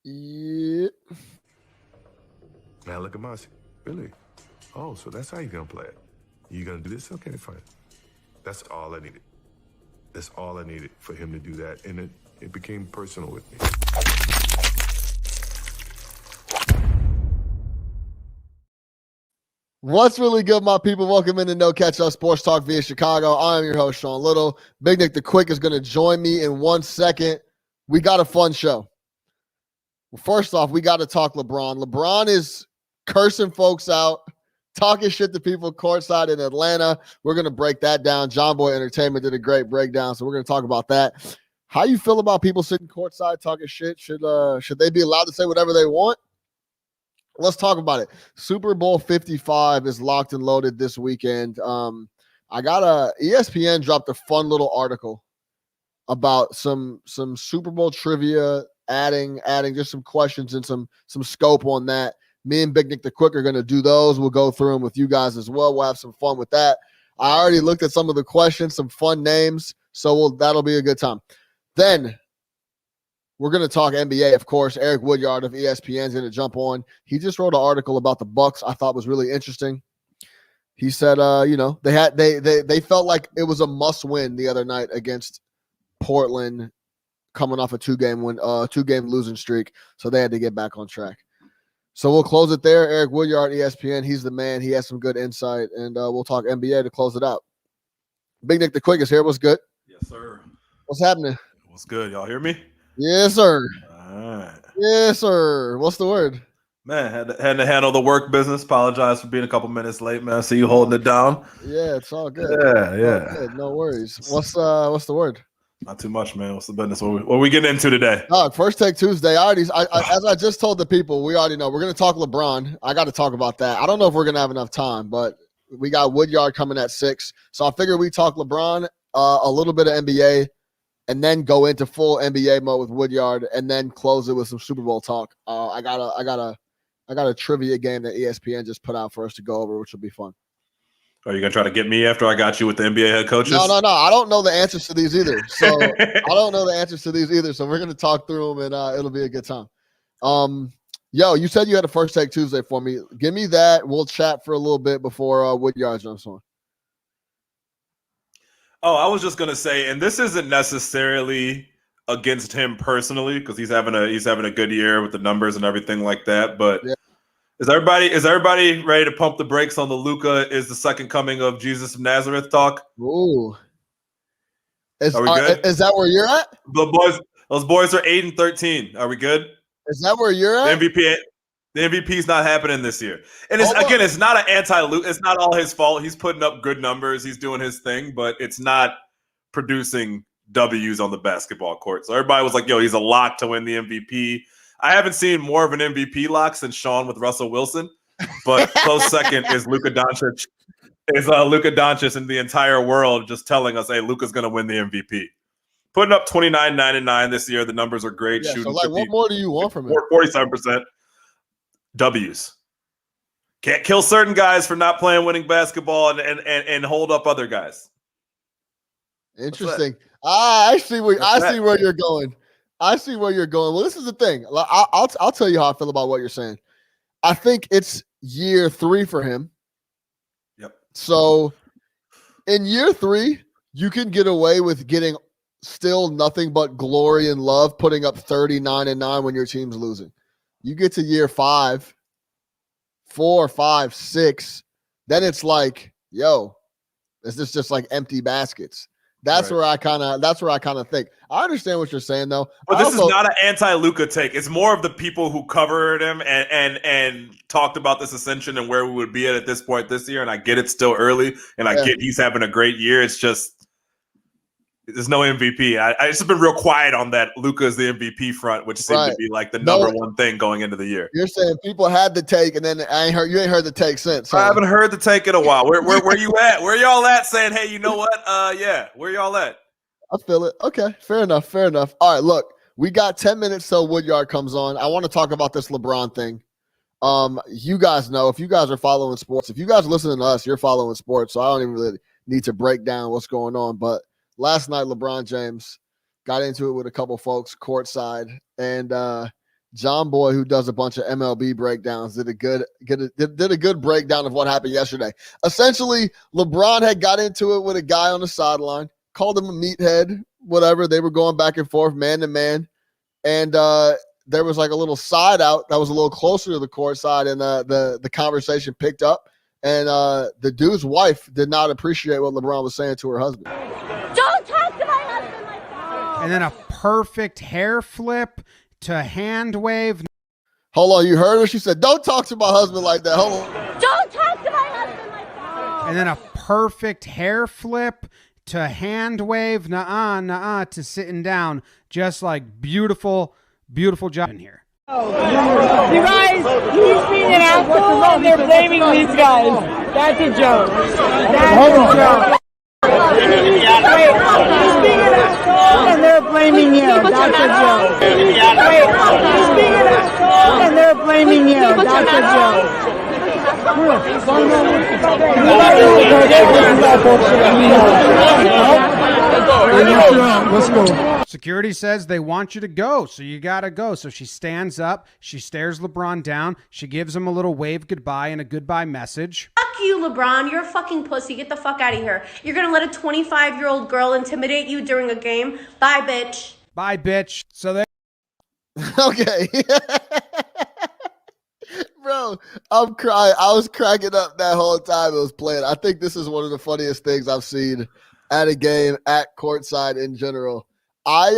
Yeah. Now look at Mossy. Really? Oh, so that's how you're going to play it. You going to do this? Okay, fine. That's all I needed. That's all I needed for him to do that. And it became personal with me. What's really good, my people? Welcome into No Catch Up Sports Talk via Chicago. I am your host, Sean Little. Big Nick the Quick is going to join me in 1 second. We got a fun show. Well, first off, we got to talk LeBron. LeBron is cursing folks out, talking shit to people courtside in Atlanta. We're going to break that down. John Boy Entertainment did a great breakdown, so we're going to talk about that. How you feel about people sitting courtside talking shit? Should they be allowed to say whatever they want? Let's talk about it. Super Bowl 55 is locked and loaded this weekend. ESPN dropped a fun little article about some Super Bowl trivia, adding just some questions and some scope on that. Me and Big Nick the Quick are going to do those. We'll go through them with you guys as well. We'll have some fun with that. I already looked at some of the questions, some fun names, so that'll be a good time. Then we're going to talk NBA, of course. Eric Woodyard of ESPN is going to jump on. He just wrote an article about the Bucks I thought was really interesting. He said, they felt like it was a must-win the other night against Portland, coming off a two-game losing streak, so they had to get back on track. So we'll close it there. Eric Woodyard, ESPN, he's the man. He has some good insight, and we'll talk NBA to close it out. Big Nick the Quick is here. What's good? Yes, sir. What's happening? What's good? Y'all hear me? Yes, sir. All right. Yes, sir. What's the word? Man, had to handle the work business. Apologize for being a couple minutes late, man. I see you holding it down. Yeah, it's all good. Yeah. All good. No worries. What's the word? Not too much, man. What's the business? What are we getting into today? First Take Tuesday. As I just told the people, we already know we're going to talk LeBron. I got to talk about that. I don't know if we're going to have enough time, but we got Woodyard coming at 6. So I figure we talk LeBron, a little bit of NBA, and then go into full NBA mode with Woodyard, and then close it with some Super Bowl talk. I got a trivia game that ESPN just put out for us to go over, which will be fun. Are you gonna try to get me after I got you with the NBA head coaches? No. I don't know the answers to these either. So So we're gonna talk through them, and it'll be a good time. You said you had a First Take Tuesday for me. Give me that. We'll chat for a little bit before Woodyard jumps on. Oh, I was just gonna say, and this isn't necessarily against him personally because he's having a good year with the numbers and everything like that. But yeah. Is everybody ready to pump the brakes on the Luka is the second coming of Jesus of Nazareth talk? Ooh, are we good? Is that where you're at? Those boys are 8-13. Are we good? Is that where you're at? The MVP's not happening this year. And it's not an anti-Luka. It's not all his fault. He's putting up good numbers. He's doing his thing, but it's not producing W's on the basketball court. So everybody was like, yo, he's a lock to win the MVP. I haven't seen more of an MVP lock since Sean with Russell Wilson, but close second is Luka Doncic. Luka Doncic and the entire world just telling us, hey, Luka's going to win the MVP. Putting up 29, 9, and 9 this year. The numbers are great. Yeah, shooting so what more do you want from him? 47%. W's. Can't kill certain guys for not playing winning basketball and hold up other guys. Interesting. I see where you're going. I see where you're going. Well, this is the thing. I'll tell you how I feel about what you're saying. I think it's year 3 for him. Yep. So in year 3, you can get away with getting still nothing but glory and love, putting up 39 and 9 when your team's losing. You get to year 5, 4, 5, 6, then it's like, yo, is this just like empty baskets? That's right. where I kind of think. I understand what you're saying though. But this is not an anti-Luka take. It's more of the people who covered him and talked about this ascension and where we would be at this point this year. And I get it's still early, and I get he's having a great year. It's just there's no MVP. I just been real quiet on that. Luka is the MVP front, which seemed to be like the number one thing going into the year. You're saying people had the take, and then you ain't heard the take since. Huh? I haven't heard the take in a while. Where you at? Where y'all at? Saying, hey, you know what? Where y'all at? I feel it. Okay, fair enough. All right, look, we got 10 minutes till Woodyard comes on. I want to talk about this LeBron thing. You guys know, if you guys are following sports, if you guys are listening to us, you're following sports, so I don't even really need to break down what's going on, but last night, LeBron James got into it with a couple folks courtside, and John Boy, who does a bunch of MLB breakdowns, did a good breakdown of what happened yesterday. Essentially, LeBron had got into it with a guy on the sideline, called him a meathead, whatever. They were going back and forth, man to man, and there was like a little side out that was a little closer to the court side, and the conversation picked up, and the dude's wife did not appreciate what LeBron was saying to her husband. Don't talk to my husband like that. And then a perfect hair flip to hand wave. Hold on, you heard her? She said, "Don't talk to my husband like that." Hold on. Don't talk to my husband like that. And then a perfect hair flip to hand wave, nah, to sitting down. Just like beautiful job in here. You guys, he's being an asshole and they're blaming these guys. That's a joke. That's a joke. Wait, he's being an asshole and they're blaming you. That's a joke. Wait, he's being an asshole and they're blaming you. That's a joke. Let's go. Security says they want you to go, so you gotta go. So she stands up, she stares LeBron down, she gives him a little wave goodbye and a goodbye message. Fuck you, LeBron. You're a fucking pussy. Get the fuck out of here. You're gonna let a 25-year-old girl intimidate you during a game? Bye, bitch. Bye, bitch. So they Okay. Bro, I'm crying. I was cracking up that whole time it was playing. I think this is one of the funniest things I've seen at a game, at courtside in general. I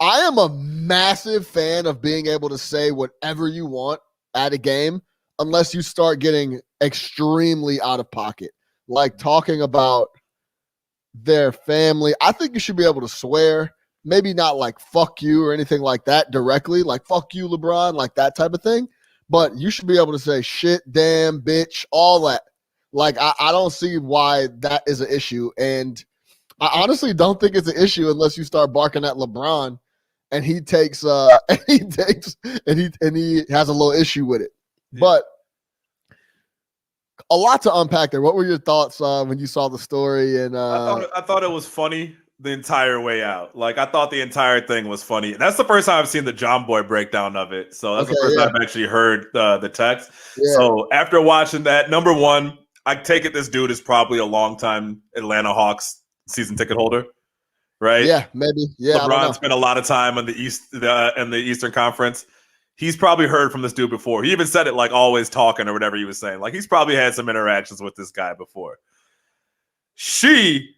am a massive fan of being able to say whatever you want at a game, unless you start getting extremely out of pocket, like talking about their family. I think you should be able to swear, maybe not like fuck you or anything like that directly, like fuck you, LeBron, like that type of thing. But you should be able to say shit, damn, bitch, all that. Like, I don't see why that is an issue. And I honestly don't think it's an issue unless you start barking at LeBron and he takes and he has a little issue with it. Yeah. But a lot to unpack there. What were your thoughts when you saw the story? And I thought it was funny the entire way out. Like, I thought the entire thing was funny. That's the first time I've seen the John Boy breakdown of it. So that's the first time I've actually heard the text. Yeah. So after watching that, number one, I take it this dude is probably a longtime Atlanta Hawks season ticket holder, right? Yeah, maybe. Yeah, LeBron spent a lot of time in the Eastern Conference. He's probably heard from this dude before. He even said it like always talking or whatever he was saying. Like, he's probably had some interactions with this guy before. She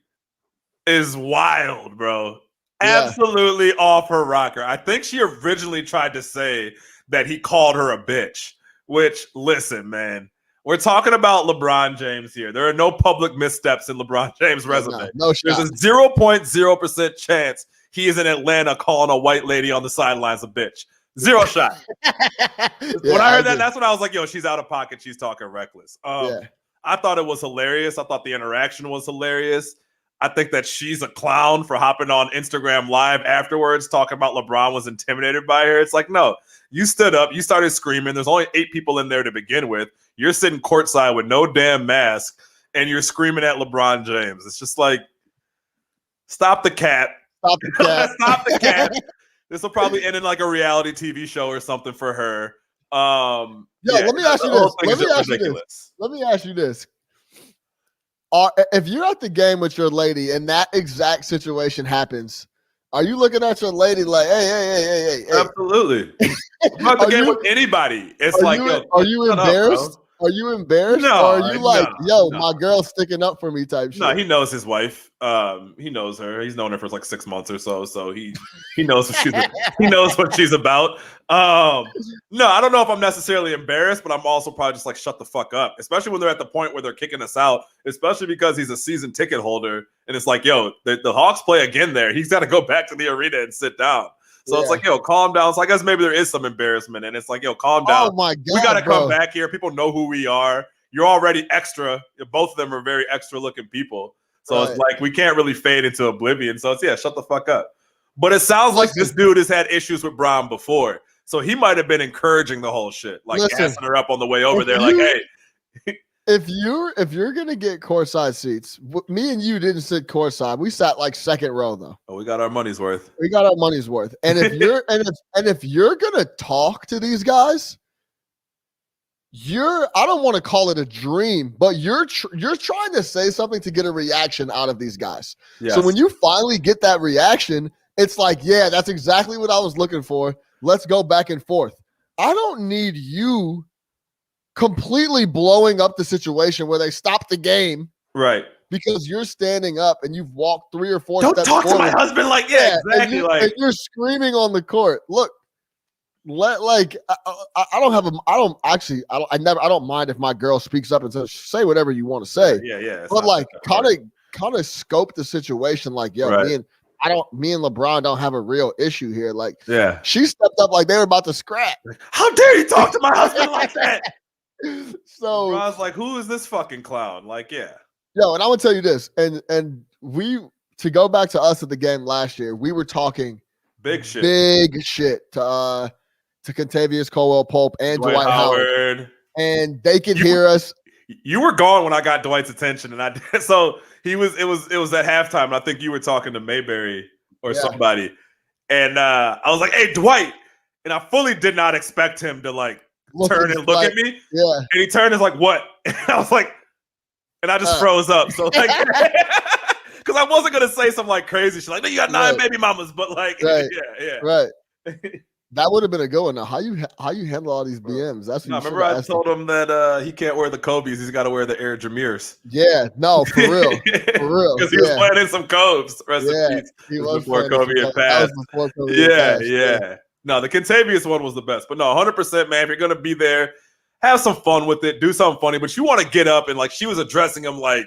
is wild, bro. Yeah. Absolutely off her rocker. I think she originally tried to say that he called her a bitch, which, listen, man, we're talking about LeBron James here. There are no public missteps in LeBron James' resume. No shot. There's a 0.0% chance he is in Atlanta calling a white lady on the sidelines a bitch. Zero shot. When I heard that, that's when I was like, yo, she's out of pocket. She's talking reckless. I thought it was hilarious. I thought the interaction was hilarious. I think that she's a clown for hopping on Instagram Live afterwards talking about LeBron was intimidated by her. It's like, no, you stood up, you started screaming. There's only 8 people in there to begin with. You're sitting courtside with no damn mask, and you're screaming at LeBron James. It's just like, stop the cat. Stop the cat. Stop the cat. This will probably end in like a reality TV show or something for her. Let me ask you this. Let me ask you this. If you're at the game with your lady and that exact situation happens, are you looking at your lady like, hey? Absolutely. I'm at the game with anybody. It's like, are you embarrassed? Are you embarrassed? No, or are you like, my girl's sticking up for me type shit? No, he knows his wife. He knows her. He's known her for like 6 months or so. So he knows what she's about. No, I don't know if I'm necessarily embarrassed, but I'm also probably just like, shut the fuck up. Especially when they're at the point where they're kicking us out, especially because he's a season ticket holder. And it's like, yo, the Hawks play again there. He's got to go back to the arena and sit down. So it's like, yo, calm down. So I guess maybe there is some embarrassment. And it's like, yo, calm down. Oh, my God, we got to come back here. People know who we are. You're already extra. Both of them are very extra looking people. So it's like, we can't really fade into oblivion. So it's, shut the fuck up. But it sounds like this dude has had issues with Brown before. So he might have been encouraging the whole shit. Like, gassing her up on the way over there. Like, hey. If you're gonna get courtside seats, me and you didn't sit courtside. We sat like second row though. Oh, we got our money's worth. We got our money's worth. And if you're if you're gonna talk to these guys, I don't want to call it a dream, but you're trying to say something to get a reaction out of these guys. Yes. So when you finally get that reaction, it's like, yeah, that's exactly what I was looking for. Let's go back and forth. I don't need you completely blowing up the situation where they stop the game, right? Because you're standing up and you've walked 3 or 4 Don't steps talk forward. to my husband like, yeah, exactly. And you're screaming on the court. Look, I don't mind if my girl speaks up and says, say whatever you want to say. Yeah. But like kind of scope the situation like, yo, right. me and LeBron don't have a real issue here. Like, yeah, she stepped up like they were about to scrap. How dare you talk to my husband like that? So LeBron's like, who is this fucking clown? Like, yeah. Yo, and I would tell you this, and to go back to us at the game last year, we were talking big shit to Kentavious Caldwell-Pope and Dwight Howard, and they could hear us. You were gone when I got Dwight's attention, and so it was at halftime, and I think you were talking to Mayberry or somebody, and I was like, "Hey, Dwight," and I fully did not expect him to like turn and look at me. Yeah, and he turned and was like, "What?" And I was like, and I just froze up. So like, because I wasn't gonna say some like crazy shit, like, "No, you got 9 baby mamas," but like, right. That would have been a good one. Now, how you handle all these BMs? That's what remember I told him that he can't wear the Kobe's, he's got to wear the Air Jamirs. Yeah, no, for real, because he was playing in some Cobes. Rest in peace. He was before Kobe had passed. Yeah. No, the Kentavious one was the best, but no, 100%, man. If you're gonna be there, have some fun with it, do something funny. But you want to get up and like she was addressing him like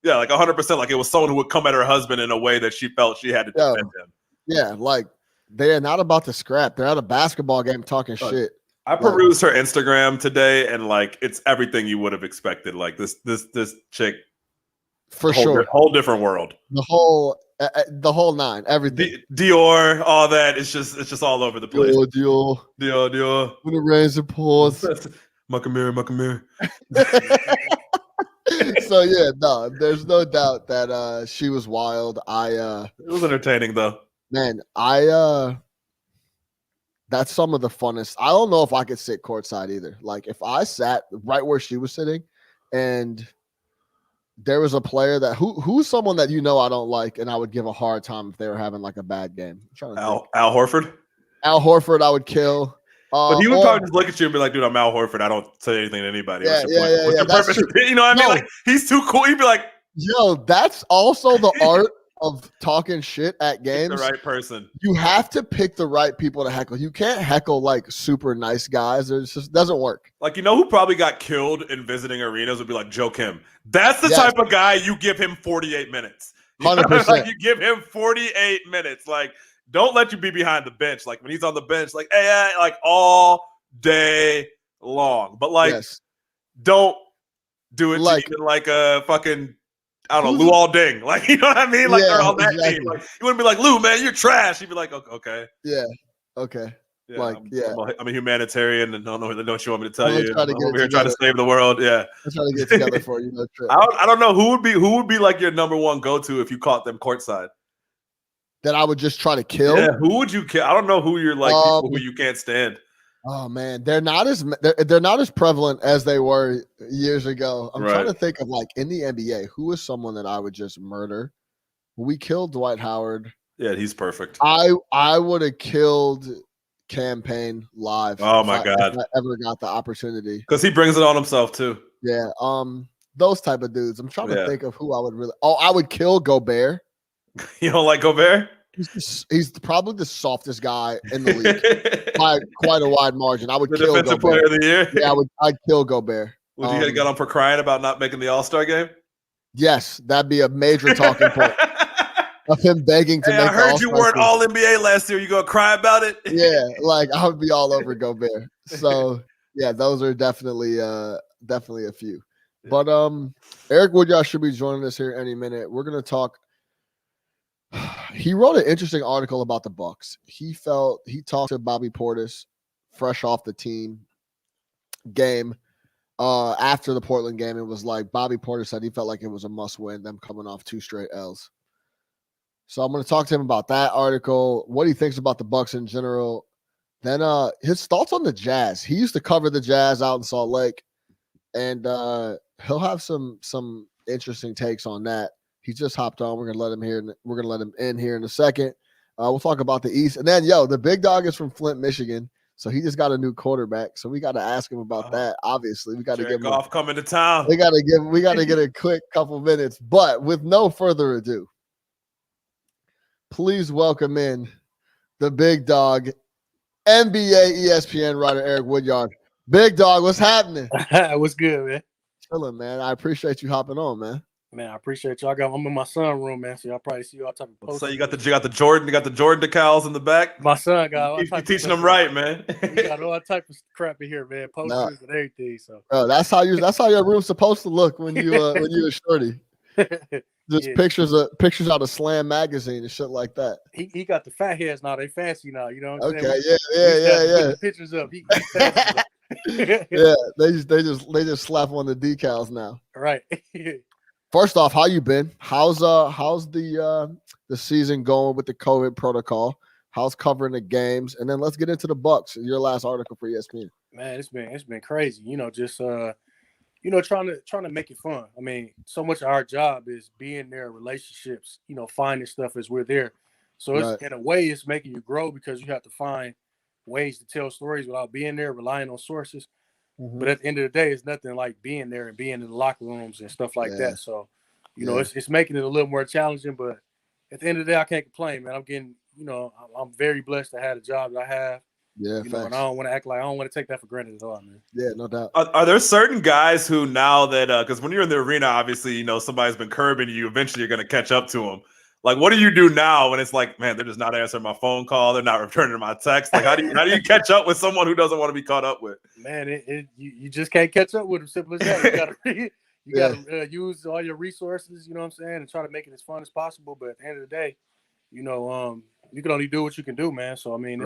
100%, like it was someone who would come at her husband in a way that she felt she had to defend him. Yeah, like. They're not about to scrap. They're at a basketball game talking shit. I perused her Instagram today, and like it's everything you would have expected. Like this chick, for sure, whole different world. The whole nine, everything. Dior, all that. It's just all over the place. Dior. When it rains, it pours. Muckamere. So yeah, no, there's no doubt that she was wild. It was entertaining though. Man, that's some of the funnest. I don't know if I could sit courtside either. Like if I sat right where she was sitting and there was a player that who's someone that I don't like and I would give a hard time if they were having like a bad game. Al Horford? Al Horford I would kill. But he would probably just look at you and be like, dude, I'm Al Horford. I don't say anything to anybody. Yeah. What's your purpose? You know what I mean? Like he's too cool. He'd be like, yo, that's also the art of talking shit at games. Pick the right person. You have to pick the right people to heckle. You can't heckle like super nice guys. It just doesn't work. Like, who probably got killed in visiting arenas would be like Joe Kim. That's the type of guy you give him 48 minutes. 100%. Like you give him 48 minutes. Like, don't let you be behind the bench. Like when he's on the bench, like, hey, like all day long. But like, don't do it like, to even like a fucking I don't know, Luol Deng. Like, you know what I mean? Like, they're on that team. Like, you wouldn't be like, Lou, man, you're trash. You'd be like, okay. Yeah. Okay. Yeah, I'm a humanitarian and don't know what you want me to tell you. I'm over here trying to save the world. Yeah. I'm trying to get together for you. I don't know who would be like your number one go-to if you caught them courtside. That I would just try to kill? Yeah, who would you kill? I don't know who you're like, people who you can't stand. Oh man, they're not as prevalent as they were years ago. I'm trying to think of like in the NBA, who is someone that I would just murder? We killed Dwight Howard. Yeah, he's perfect. I would have killed Campaign live. Oh my god! If I ever got the opportunity, because he brings it on himself too. Yeah. Those type of dudes. I'm trying to think of who I would really. Oh, I would kill Gobert. You don't like Gobert? He's probably the softest guy in the league by quite a wide margin. I would kill defensive Gobert. Player of the year. Yeah, I'd kill Gobert. Would you get on for crying about not making the All-Star game? Yes, that'd be a major talking point of him begging to make. I heard you weren't All NBA last year. You gonna cry about it? Yeah, like I would be all over Gobert. So yeah, those are definitely a few. But Eric Woodyard should be joining us here any minute. We're gonna talk. He wrote an interesting article about the Bucks. He talked to Bobby Portis fresh off the team game. after the Portland game. It was like Bobby Porter said he felt like it was a must win, them coming off 2 straight L's. So I'm going to talk to him about that article, what he thinks about the Bucks in general. Then his thoughts on the Jazz. He used to cover the Jazz out in Salt Lake, and he'll have some interesting takes on that. He just hopped on. We're gonna let him in here in a second. We'll talk about the East, and then the big dog is from Flint, Michigan, so he just got a new quarterback. So we got to ask him about that. Obviously, we got to get Goff coming to town. We got to get a quick couple minutes. But with no further ado, please welcome in the big dog, NBA ESPN writer Eric Woodyard. Big dog, what's happening? What's good, man? Chilling, man. I appreciate you hopping on, man. Man, I appreciate y'all. I'm in my son room, man. So y'all probably see all type of posts. So you got the Jordan decals in the back. My son got all you teaching them right, man. We got all type of crap in here, man. Posters and everything. So, bro, that's how your room's supposed to look when you're a shorty. Just pictures out of Slam magazine and shit like that. He got the fat heads now. They fancy now. You know what I'm saying? Yeah. Pictures up. Yeah, they just slap on the decals now. Right. First off, how you been? How's the season going with the COVID protocol? How's covering the games? And then let's get into the Bucks. Your last article for ESPN. Man, it's been crazy. Just trying to make it fun. I mean, so much of our job is being there, relationships, finding stuff as we're there. So it's in a way it's making you grow because you have to find ways to tell stories without being there, relying on sources. Mm-hmm. But at the end of the day, it's nothing like being there and being in the locker rooms and stuff like that. So, it's making it a little more challenging. But at the end of the day, I can't complain, man. I'm getting, I'm very blessed to have the job that I have. Yeah, and I don't want to act like I don't want to take that for granted at all, man. Yeah, no doubt. Are there certain guys who now that because when you're in the arena, obviously, somebody's been curbing you. Eventually, you're going to catch up to them. Like, what do you do now when it's like, man, they're just not answering my phone call, they're not returning my text? Like, how do you catch up with someone who doesn't want to be caught up with? Man, you just can't catch up with them. Simple as that. You gotta use all your resources. You know what I'm saying, and try to make it as fun as possible. But at the end of the day, you can only do what you can do, man. So I mean,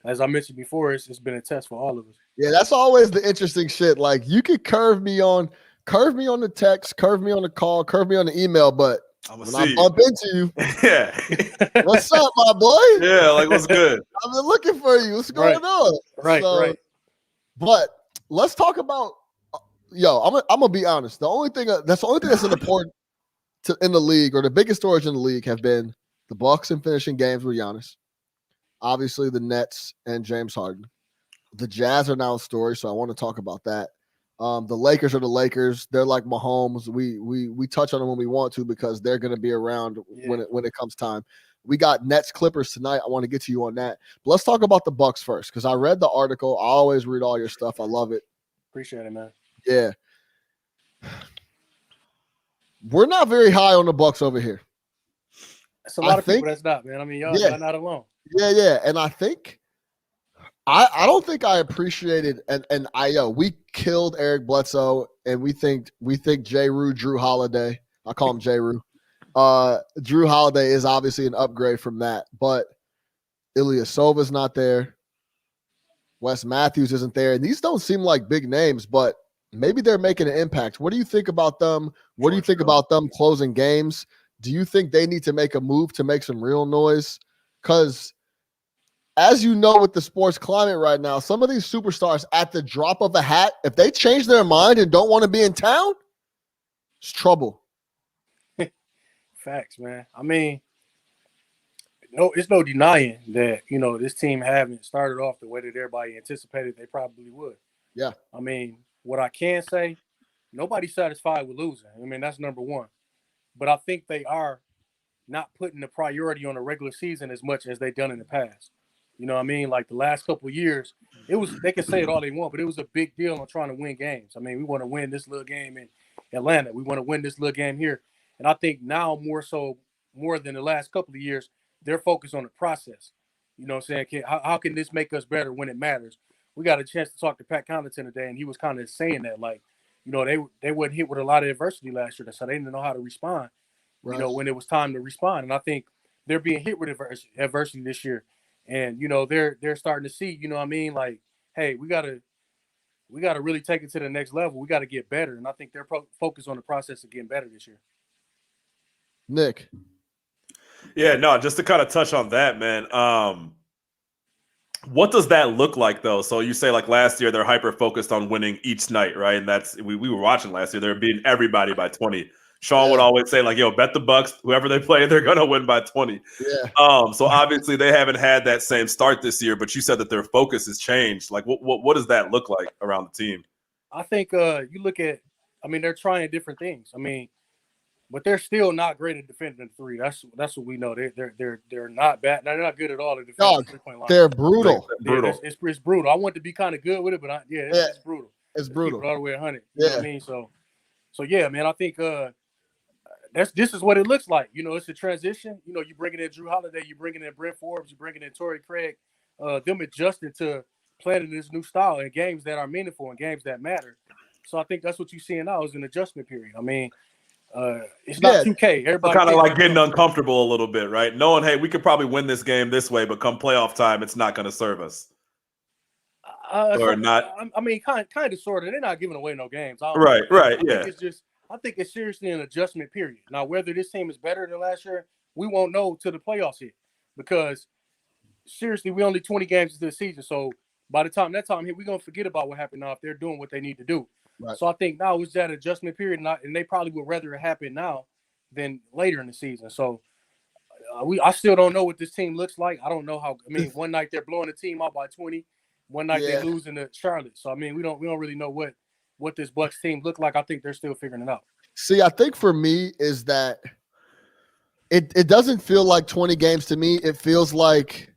as I mentioned before, it's been a test for all of us. Yeah, that's always the interesting shit. Like, you could curve me on the text, curve me on the call, curve me on the email, but when I bump into you, what's up, my boy? Yeah, like, what's good? I've been looking for you. What's going on? Right. But let's talk about. I'm gonna be honest. The only thing that's important in the league, or the biggest stories in the league, have been the Bucks and finishing games with Giannis. Obviously, the Nets and James Harden. The Jazz are now a story, so I want to talk about that. The Lakers are the Lakers. They're like Mahomes. We touch on them when we want to because they're going to be around when it comes time. We got Nets Clippers tonight. I want to get to you on that. But let's talk about the Bucks first because I read the article. I always read all your stuff. I love it. Appreciate it, man. Yeah. We're not very high on the Bucks over here. It's a lot of people that's not, man. I mean, y'all are not alone. Yeah. And I think I don't think I appreciated we killed Eric Bledsoe and we think Drew Holiday. I call him J-Rue. Drew Holiday is obviously an upgrade from that, but Ilyasova's not there. Wes Matthews isn't there. And these don't seem like big names, but maybe they're making an impact. What do you think about them? What do you think about them closing games? Do you think they need to make a move to make some real noise? Because as you know, with the sports climate right now, some of these superstars at the drop of a hat, if they change their mind and don't want to be in town, it's trouble. Facts, man. I mean, it's no denying that, this team haven't started off the way that everybody anticipated they probably would. Yeah. I mean, what I can say, nobody's satisfied with losing. I mean, that's number one. But I think they are not putting the priority on the regular season as much as they've done in the past. You know what I mean? Like the last couple of years, they can say it all they want, but it was a big deal on trying to win games. I mean, we want to win this little game in Atlanta. We want to win this little game here. And I think now more than the last couple of years, they're focused on the process. You know what I'm saying? How can this make us better when it matters? We got a chance to talk to Pat Connaughton today, and he was kind of saying that, like, they weren't hit with a lot of adversity last year, so they didn't know how to respond, when it was time to respond. And I think they're being hit with adversity this year. And, they're starting to see, like, hey, we got to we got to really take it to the next level. We got to get better, and I think they're focused on the process of getting better this year. Nick. Yeah, no, just to kind of touch on that, man. What does that look like, though? So you say, like, last year they're hyper focused on winning each night, right? And that's we were watching last year. They're beating everybody by 20. Sean would always say, like, yo, bet the Bucks, whoever they play, they're gonna win by 20. Yeah. So obviously they haven't had that same start this year, but you said that their focus has changed. Like, what does that look like around the team? I think you look at, I mean, they're trying different things. I mean, but they're still not great at defending the three. That's what we know. They're not bad. They're not good at all at defending the 3-point line. They're brutal. Brutal. It's brutal. I want to be kind of good with it, but it's brutal. It's brutal. Keep it all the way 100. You know what I mean? So yeah, man. I think this is what it looks like. You know, it's a transition. You know, you bringing in Drew Holiday, you bringing in Brent Forbes, you bringing in Torrey Craig. Them adjusting to playing in this new style in games that are meaningful and games that matter. So I think that's what you're seeing now is an adjustment period. I mean. It's not 2K. Everybody kind of like getting uncomfortable a little bit, right? Knowing, hey, we could probably win this game this way, but come playoff time, it's not going to serve us. Or not? I mean, kind of, sort of. They're not giving away no games. Right. Yeah. I think it's seriously an adjustment period. Now, whether this team is better than last year, we won't know till the playoffs hit because seriously, we only 20 games into the season. So by the time that time hit, we're gonna forget about what happened now if they're doing what they need to do. Right. So I think now it's that adjustment period, and they probably would rather it happen now than later in the season. So I still don't know what this team looks like. I don't know how. I mean, one night they're blowing the team out by 20, one night they're losing to Charlotte. So I mean, we don't really know what this Bucks team look like. I think they're still figuring it out. See, I think for me is that it doesn't feel like 20 games to me. It feels like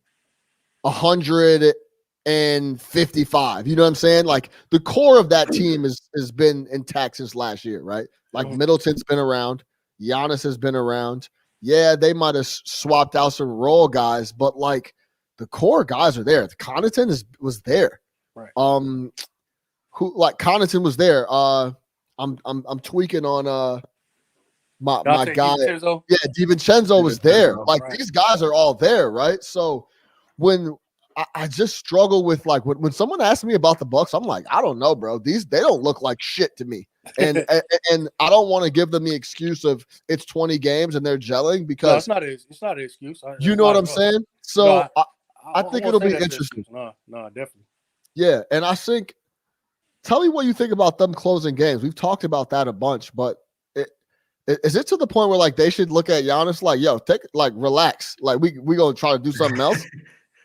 155. You know what I'm saying? Like the core of that team has been intact since last year, right? Like Middleton's been around, Giannis has been around. Yeah, they might have swapped out some role guys, but like the core guys are there. Connaughton was there. Right. Connaughton was there. I'm tweaking on my guy. DiVincenzo? Yeah, DiVincenzo was there. Like these guys are all there, right? So when I just struggle with like when someone asks me about the Bucks, I'm like, I don't know, bro. They don't look like shit to me, and and I don't want to give them the excuse of it's 20 games and they're gelling because no, it's not an excuse. You know what I'm saying? So I think it'll be interesting. No, definitely. Yeah, and I think. Tell me what you think about them closing games. We've talked about that a bunch, but is it to the point where like they should look at Giannis like, yo, relax, like we gonna try to do something else?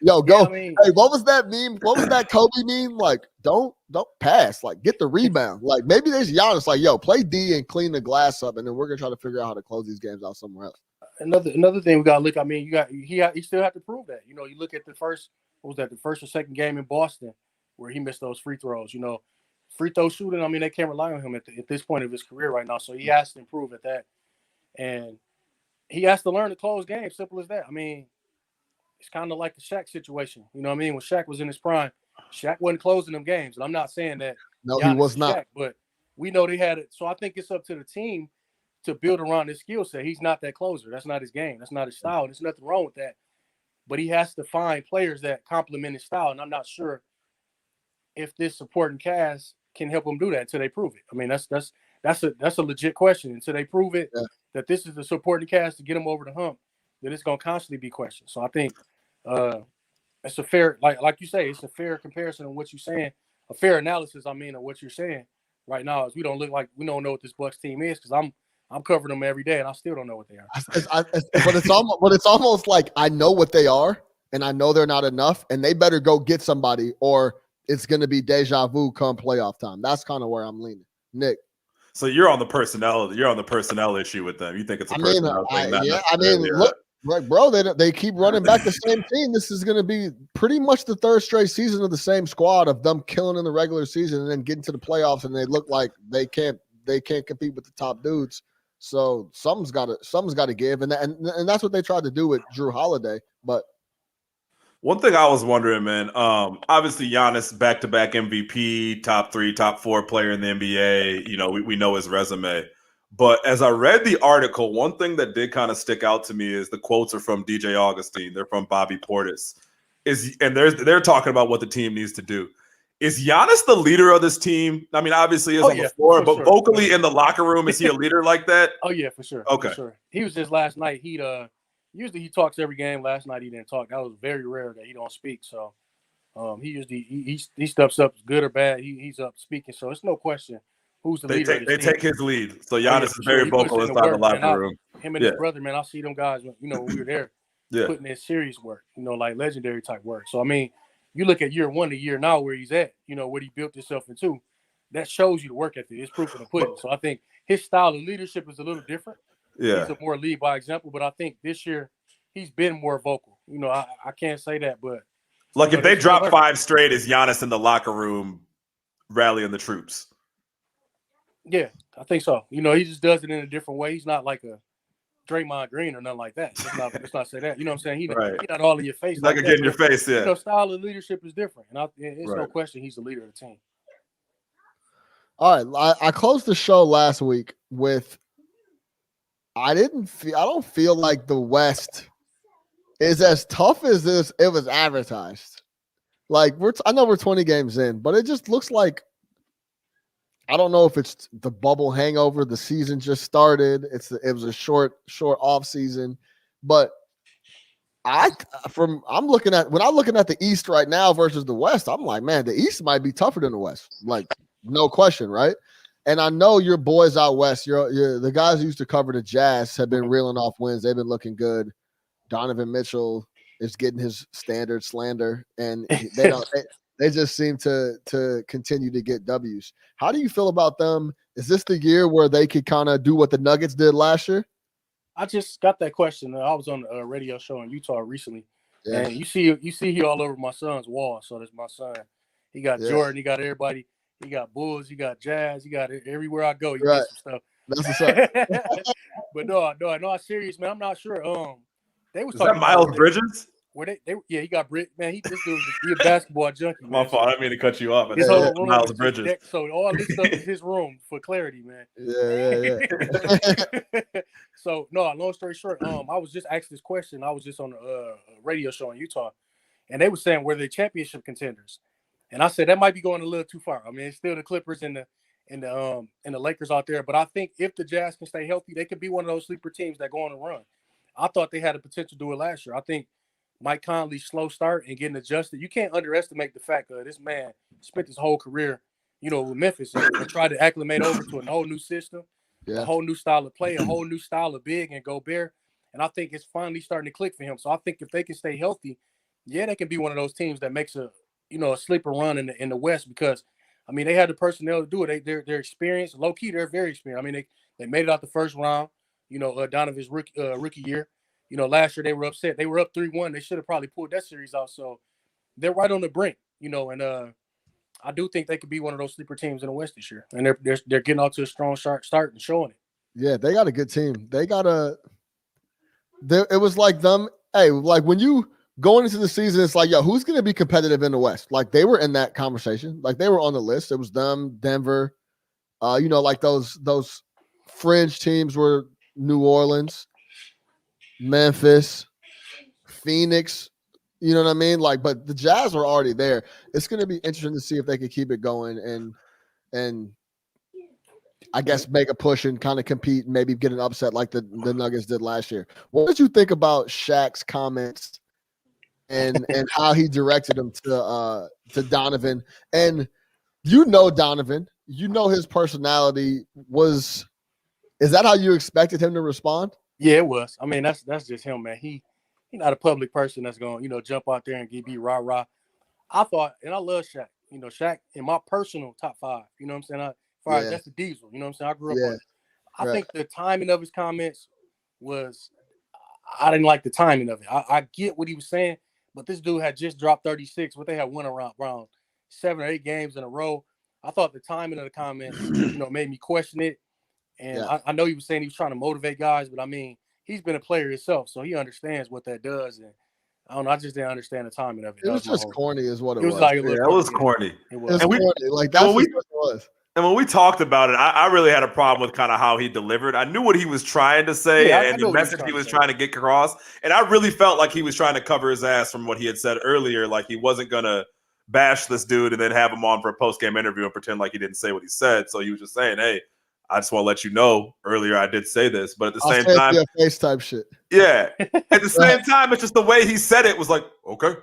Yo, go. Yeah, I mean, hey, what was that meme? What was that Kobe meme? Like, don't pass. Like, get the rebound. Like, maybe there's Giannis. Like, yo, play D and clean the glass up, and then we're gonna try to figure out how to close these games out somewhere else. Another thing we gotta look. I mean, he still have to prove that. You know, you look at the first or second game in Boston where he missed those free throws. You know, free throw shooting. I mean, they can't rely on him at this point of his career right now. So he has to improve at that, and he has to learn to close games. Simple as that. I mean. It's kind of like the Shaq situation. You know what I mean? When Shaq was in his prime, Shaq wasn't closing them games. And I'm not saying that. No, he was not. Shaq, but we know they had it. So I think it's up to the team to build around his skill set. He's not that closer. That's not his game. That's not his style. There's nothing wrong with that. But he has to find players that complement his style. And I'm not sure if this supporting cast can help him do that until they prove it. I mean, that's a legit question. Until they prove it that this is the supporting cast to get him over the hump, then it's going to constantly be questioned. So I think it's a fair, like you say, it's a fair comparison of what you're saying, a fair analysis. I mean, of what you're saying right now is we don't know what this Bucks team is because I'm covering them every day and I still don't know what they are. But it's almost like I know what they are and I know they're not enough and they better go get somebody or it's going to be deja vu come playoff time. That's kind of where I'm leaning. Nick. So you're on the personnel issue with them. You think it's a personnel thing? Look. Right, bro. They keep running back the same team. This is going to be pretty much the third straight season of the same squad of them killing in the regular season and then getting to the playoffs and they look like they can't compete with the top dudes. So something's got to give, and that's what they tried to do with Drew Holiday. But one thing I was wondering, man, obviously Giannis back-to-back MVP, top 3, top 4 player in the NBA. You know, we know his resume. But as I read the article, one thing that did kind of stick out to me is the quotes are from DJ Augustine. They're from Bobby Portis. And they're talking about what the team needs to do. Is Giannis the leader of this team? I mean, obviously, he's on the floor, but vocally in the locker room, is he a leader like that? Oh yeah, for sure. Okay. For sure. He was just last night. Usually he talks every game. Last night he didn't talk. That was very rare that he don't speak. So he usually he steps up, good or bad. He's up speaking. So it's no question who's the leader. They take his lead. So Giannis is very vocal inside the locker room. Him and his brother, man. I see them guys. When we were there, putting in serious work. Like legendary type work. So I mean. You look at year 1 to year now where he's at, what he built himself into. That shows you the work ethic. It's proof in the pudding. So I think his style of leadership is a little different. Yeah, he's a more lead by example. But I think this year he's been more vocal. I can't say that, but like if they drop 5 straight, is Giannis in the locker room rallying the troops? Yeah, I think so. He just does it in a different way. He's not like a Draymond Green or nothing like that. Let's not say that. You know what I'm saying? He's not all in your face. He's not gonna get in your face. Yeah. Style of leadership is different, and it's no question he's the leader of the team. All right, I closed the show last week with I don't feel like the West is as tough as it was advertised. Like I know we're 20 games in, but it just looks like I don't know if it's the bubble hangover. The season just started. It was a short off season, but I'm looking at the East right now versus the West. I'm like, man, the East might be tougher than the West. Like, no question, right? And I know your boys out West. You're the guys who used to cover the Jazz have been reeling off wins. They've been looking good. Donovan Mitchell is getting his standard slander, and they don't. They just seem to continue to get W's. How do you feel about them? Is this the year where they could kind of do what the Nuggets did last year? I just got that question. I was on a radio show in Utah recently, and you see he all over my son's wall. So that's my son. He got Jordan. He got everybody. He got Bulls. He got Jazz. He got everywhere I go. He gets some stuff. That's what's up. But no, I'm serious, man. I'm not sure. They was talking about Miles Bridges. He got Brit. Man, this dude is a basketball junkie. My fault. I didn't mean to cut you off. His whole room Miles Bridges. So all this stuff is his room for clarity, man. Yeah. So no, long story short, I was just asked this question. I was just on a radio show in Utah, and they were saying were they championship contenders, and I said that might be going a little too far. I mean, it's still the Clippers and the Lakers out there, but I think if the Jazz can stay healthy, they could be one of those sleeper teams that go on a run. I thought they had the potential to do it last year. I think Mike Conley's slow start and getting adjusted. You can't underestimate the fact that this man spent his whole career, with Memphis and tried to acclimate over to a whole new system, a whole new style of play, a whole new style of big and Gobert. And I think it's finally starting to click for him. So I think if they can stay healthy, they can be one of those teams that makes a sleeper run in the West because, I mean, they had the personnel to do it. They're experienced. Low key, they're very experienced. I mean, they made it out the first round. Donovan's rookie year. Last year they were upset. They were up 3-1. They should have probably pulled that series out. So they're right on the brink, and I do think they could be one of those sleeper teams in the West this year. And they're getting off to a strong start and showing it. Yeah, they got a good team. It was like them. Hey, like when you going into the season, it's like, yo, who's going to be competitive in the West? Like they were in that conversation. Like they were on the list. It was them, Denver. Like those fringe teams were New Orleans, Memphis, Phoenix, you know what I mean? Like, but the Jazz are already there. It's going to be interesting to see if they can keep it going and I guess make a push and kind of compete and maybe get an upset like the Nuggets did last year. What did you think about Shaq's comments and how he directed them to Donovan? And Donovan, his personality was. Is that how you expected him to respond? Yeah, it was. I mean, that's just him, man. He's not a public person that's going to, jump out there and be rah-rah. I thought, and I love Shaq. Shaq in my personal top 5. You know what I'm saying? That's the Diesel. You know what I'm saying? I grew up on it. I think the timing of his comments was – I didn't like the timing of it. I get what he was saying, but this dude had just dropped 36. What they had won around 7 or 8 games in a row. I thought the timing of the comments, made me question it. And I know he was saying he was trying to motivate guys, but I mean, he's been a player himself, so he understands what that does. And I don't know, I just didn't understand the timing of it. It was just corny, is what it was. Like it was corny. It was corny. Like that's what it was. And when we talked about it, I really had a problem with kind of how he delivered. I knew what he was trying to say and the message he was trying to get across. And I really felt like he was trying to cover his ass from what he had said earlier. Like he wasn't going to bash this dude and then have him on for a post-game interview and pretend like he didn't say what he said. So he was just saying, hey, I just want to let you know earlier I did say this, but at the same time, face type shit. Yeah. At the same time, it's just the way he said it was like, okay,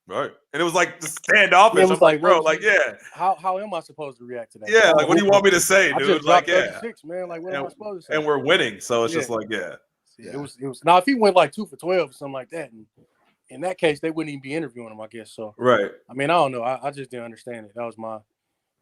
right, and it was like just standoffish. It was like, bro, like, yeah. How am I supposed to react to that? Yeah, like, what do you want me to say, dude? I just like, dropped yeah, 36, man. Like, what am I supposed to say? And we're winning, so it's just like, yeah. It was. Now, if he went like 2 for 12 or something like that, and in that case, they wouldn't even be interviewing him, I guess. So, right. I mean, I don't know. I just didn't understand it. That was my.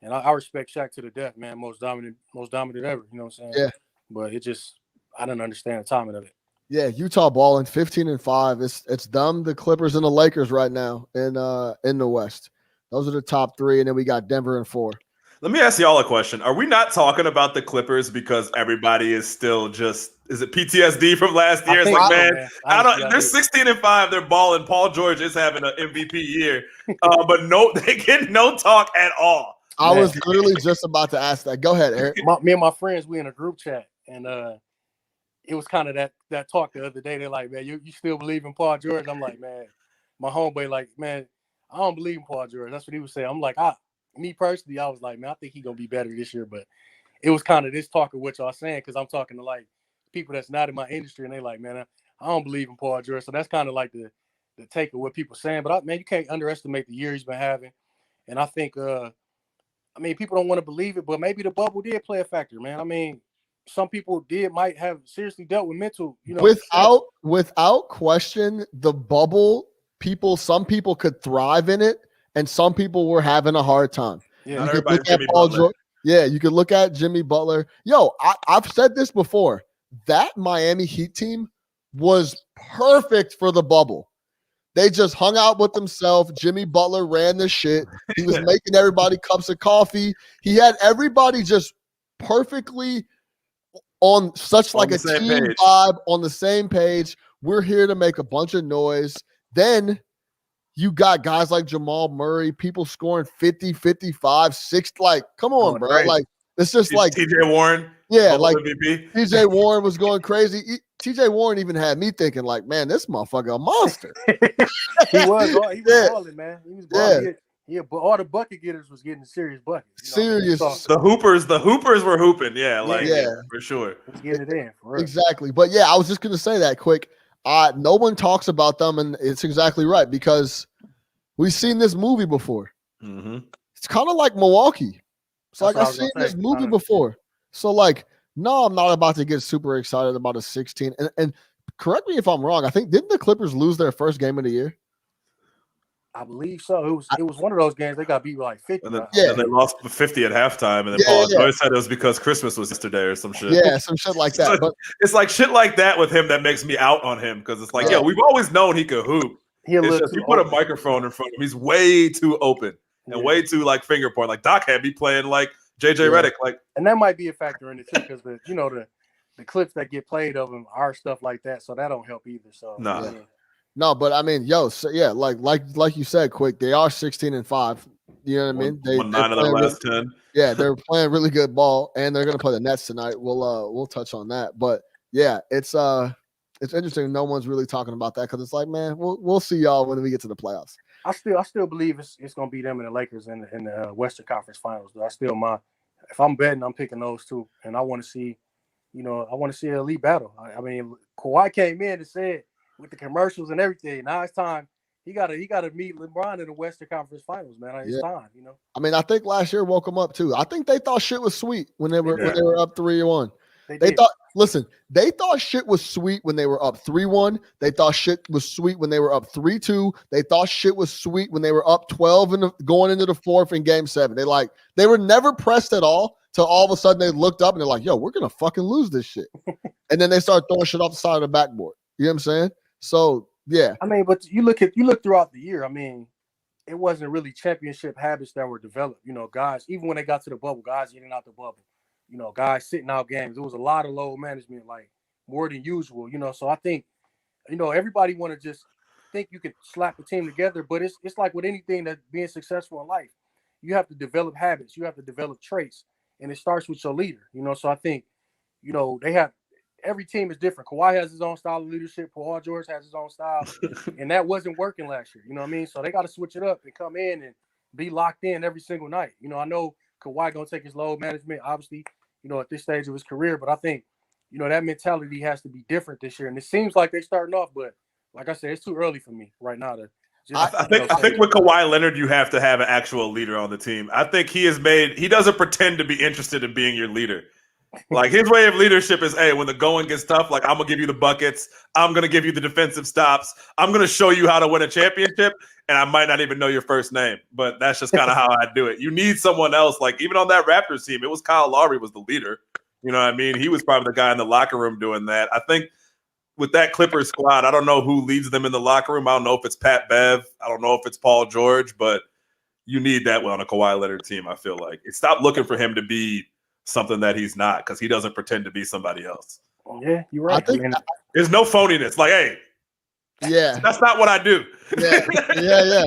And I respect Shaq to the death, man. Most dominant ever. You know what I'm saying? Yeah. But I didn't understand the timing of it. Yeah, Utah balling 15-5. It's them, the Clippers, and the Lakers right now in the West. Those are the top 3, and then we got Denver in 4. Let me ask y'all a question. Are we not talking about the Clippers because everybody is still is it PTSD from last year? It's like, man, they're 16-5. They're balling. Paul George is having an MVP year, but they get no talk at all. I was literally just about to ask that. Go ahead, Eric. Me and my friends, we in a group chat, and it was kind of that talk the other day. They're like, man, you still believe in Paul George? I'm like, man, my homeboy, like, man, I don't believe in Paul George. That's what he was saying. I'm like, me personally, I was like, man, I think he's gonna be better this year. But it was kind of this talk of what y'all saying, because I'm talking to like people that's not in my industry, and they like, man, I don't believe in Paul George. So that's kind of like the take of what people saying. But man, you can't underestimate the year he's been having. And I think I mean, people don't want to believe it, but maybe the bubble did play a factor, man. I mean, some people might have seriously dealt with mental, without question, the bubble, some people could thrive in it, and some people were having a hard time. Yeah, you could look at Paul George. Yeah, you could look at Jimmy Butler. Yo, I've said this before. That Miami Heat team was perfect for the bubble. They just hung out with themselves. Jimmy Butler ran the shit. He was making everybody cups of coffee. He had everybody just perfectly on such like a team vibe, on the same page. We're here to make a bunch of noise. Then you got guys like Jamal Murray, people scoring 50, 55, 60. Like, come on, bro. Crazy. Like, it's just like TJ Warren. Yeah, like MVP. TJ Warren was going crazy. TJ Warren even had me thinking, like, man, this motherfucker a monster. He was balling, man. He was balling. Yeah, but all the bucket getters was getting serious buckets. Serious. The hoopers were hooping. Yeah, for sure. Let's get it in. For real. Exactly. But yeah, I was just gonna say that quick. No one talks about them, and it's exactly right, because we've seen this movie before. Mm-hmm. It's kind of like Milwaukee. It's like I've seen this movie before. So like, no, I'm not about to get super excited about a 16. And correct me if I'm wrong. I think didn't the Clippers lose their first game of the year? I believe so. It was one of those games they got beat by like 50. And they lost 50 at halftime, and then Paul George said it was because Christmas was yesterday or some shit. Yeah, some shit like that. But it's like shit like that with him that makes me out on him, because it's like, we've always known he could hoop. It's just you put a microphone in front of him, he's way too open and way too like finger point. Like Doc had me playing like JJ Redick, like, and that might be a factor in it too, because the clips that get played of him are stuff like that, so that don't help either. So no, but I mean, like you said, quick, they are 16-5. You know what I mean? They won 9 of their last 10. Yeah, they're playing really good ball, and they're gonna play the Nets tonight. We'll touch on that, but yeah, it's interesting. No one's really talking about that, because it's like, man, we'll see y'all when we get to the playoffs. I still believe it's gonna be them and the Lakers in the Western Conference Finals. Though if I'm betting, I'm picking those two, and I want to see, an elite battle. I mean, Kawhi came in and said with the commercials and everything, now it's time. He gotta meet LeBron in the Western Conference Finals, man. It's time, I mean, I think last year woke them up too. I think they thought shit was sweet when they were up 3-1. They thought shit was sweet when they were up 3-1. They thought shit was sweet when they were up 3-2. They thought shit was sweet when they were up 12 going into the fourth in Game 7. They were never pressed at all till all of a sudden they looked up and they're like, yo, we're gonna fucking lose this shit. And then they start throwing shit off the side of the backboard. You know what I'm saying? So yeah. I mean, but you look throughout the year. I mean, it wasn't really championship habits that were developed. Guys, even when they got to the bubble, guys getting out the bubble. Guys sitting out games. There was a lot of load management, like more than usual. So I think, everybody want to just think you could slap a team together, but it's like with anything that's being successful in life, you have to develop habits, you have to develop traits, and it starts with your leader. So I think, they have every team is different. Kawhi has his own style of leadership. Paul George has his own style, and that wasn't working last year. You know what I mean? So they got to switch it up and come in and be locked in every single night. You know, I know Kawhi gonna take his load management, obviously, you know, at this stage of his career, but I think, you know, that mentality has to be different this year. And it seems like they're starting off, but like I said, it's too early for me right now to just I think with Kawhi Leonard, you have to have an actual leader on the team. I think he doesn't pretend to be interested in being your leader. Like, his way of leadership is, hey, when the going gets tough, like, I'm gonna give you the buckets, I'm gonna give you the defensive stops, I'm gonna show you how to win a championship, and I might not even know your first name, but that's just kind of how I do it. You need someone else. Like, even on that Raptors team, it was Kyle Lowry was the leader. You know what I mean? He was probably the guy in the locker room doing that. I think with that Clippers squad, I don't know who leads them in the locker room. I don't know if it's Pat Bev. I don't know if it's Paul George, but you need that on a Kawhi Leonard team, I feel like. Stop looking for him to be something that he's not, because he doesn't pretend to be somebody else. Yeah, you're right. There's no phoniness. Like, hey, yeah, that's not what I do. Yeah.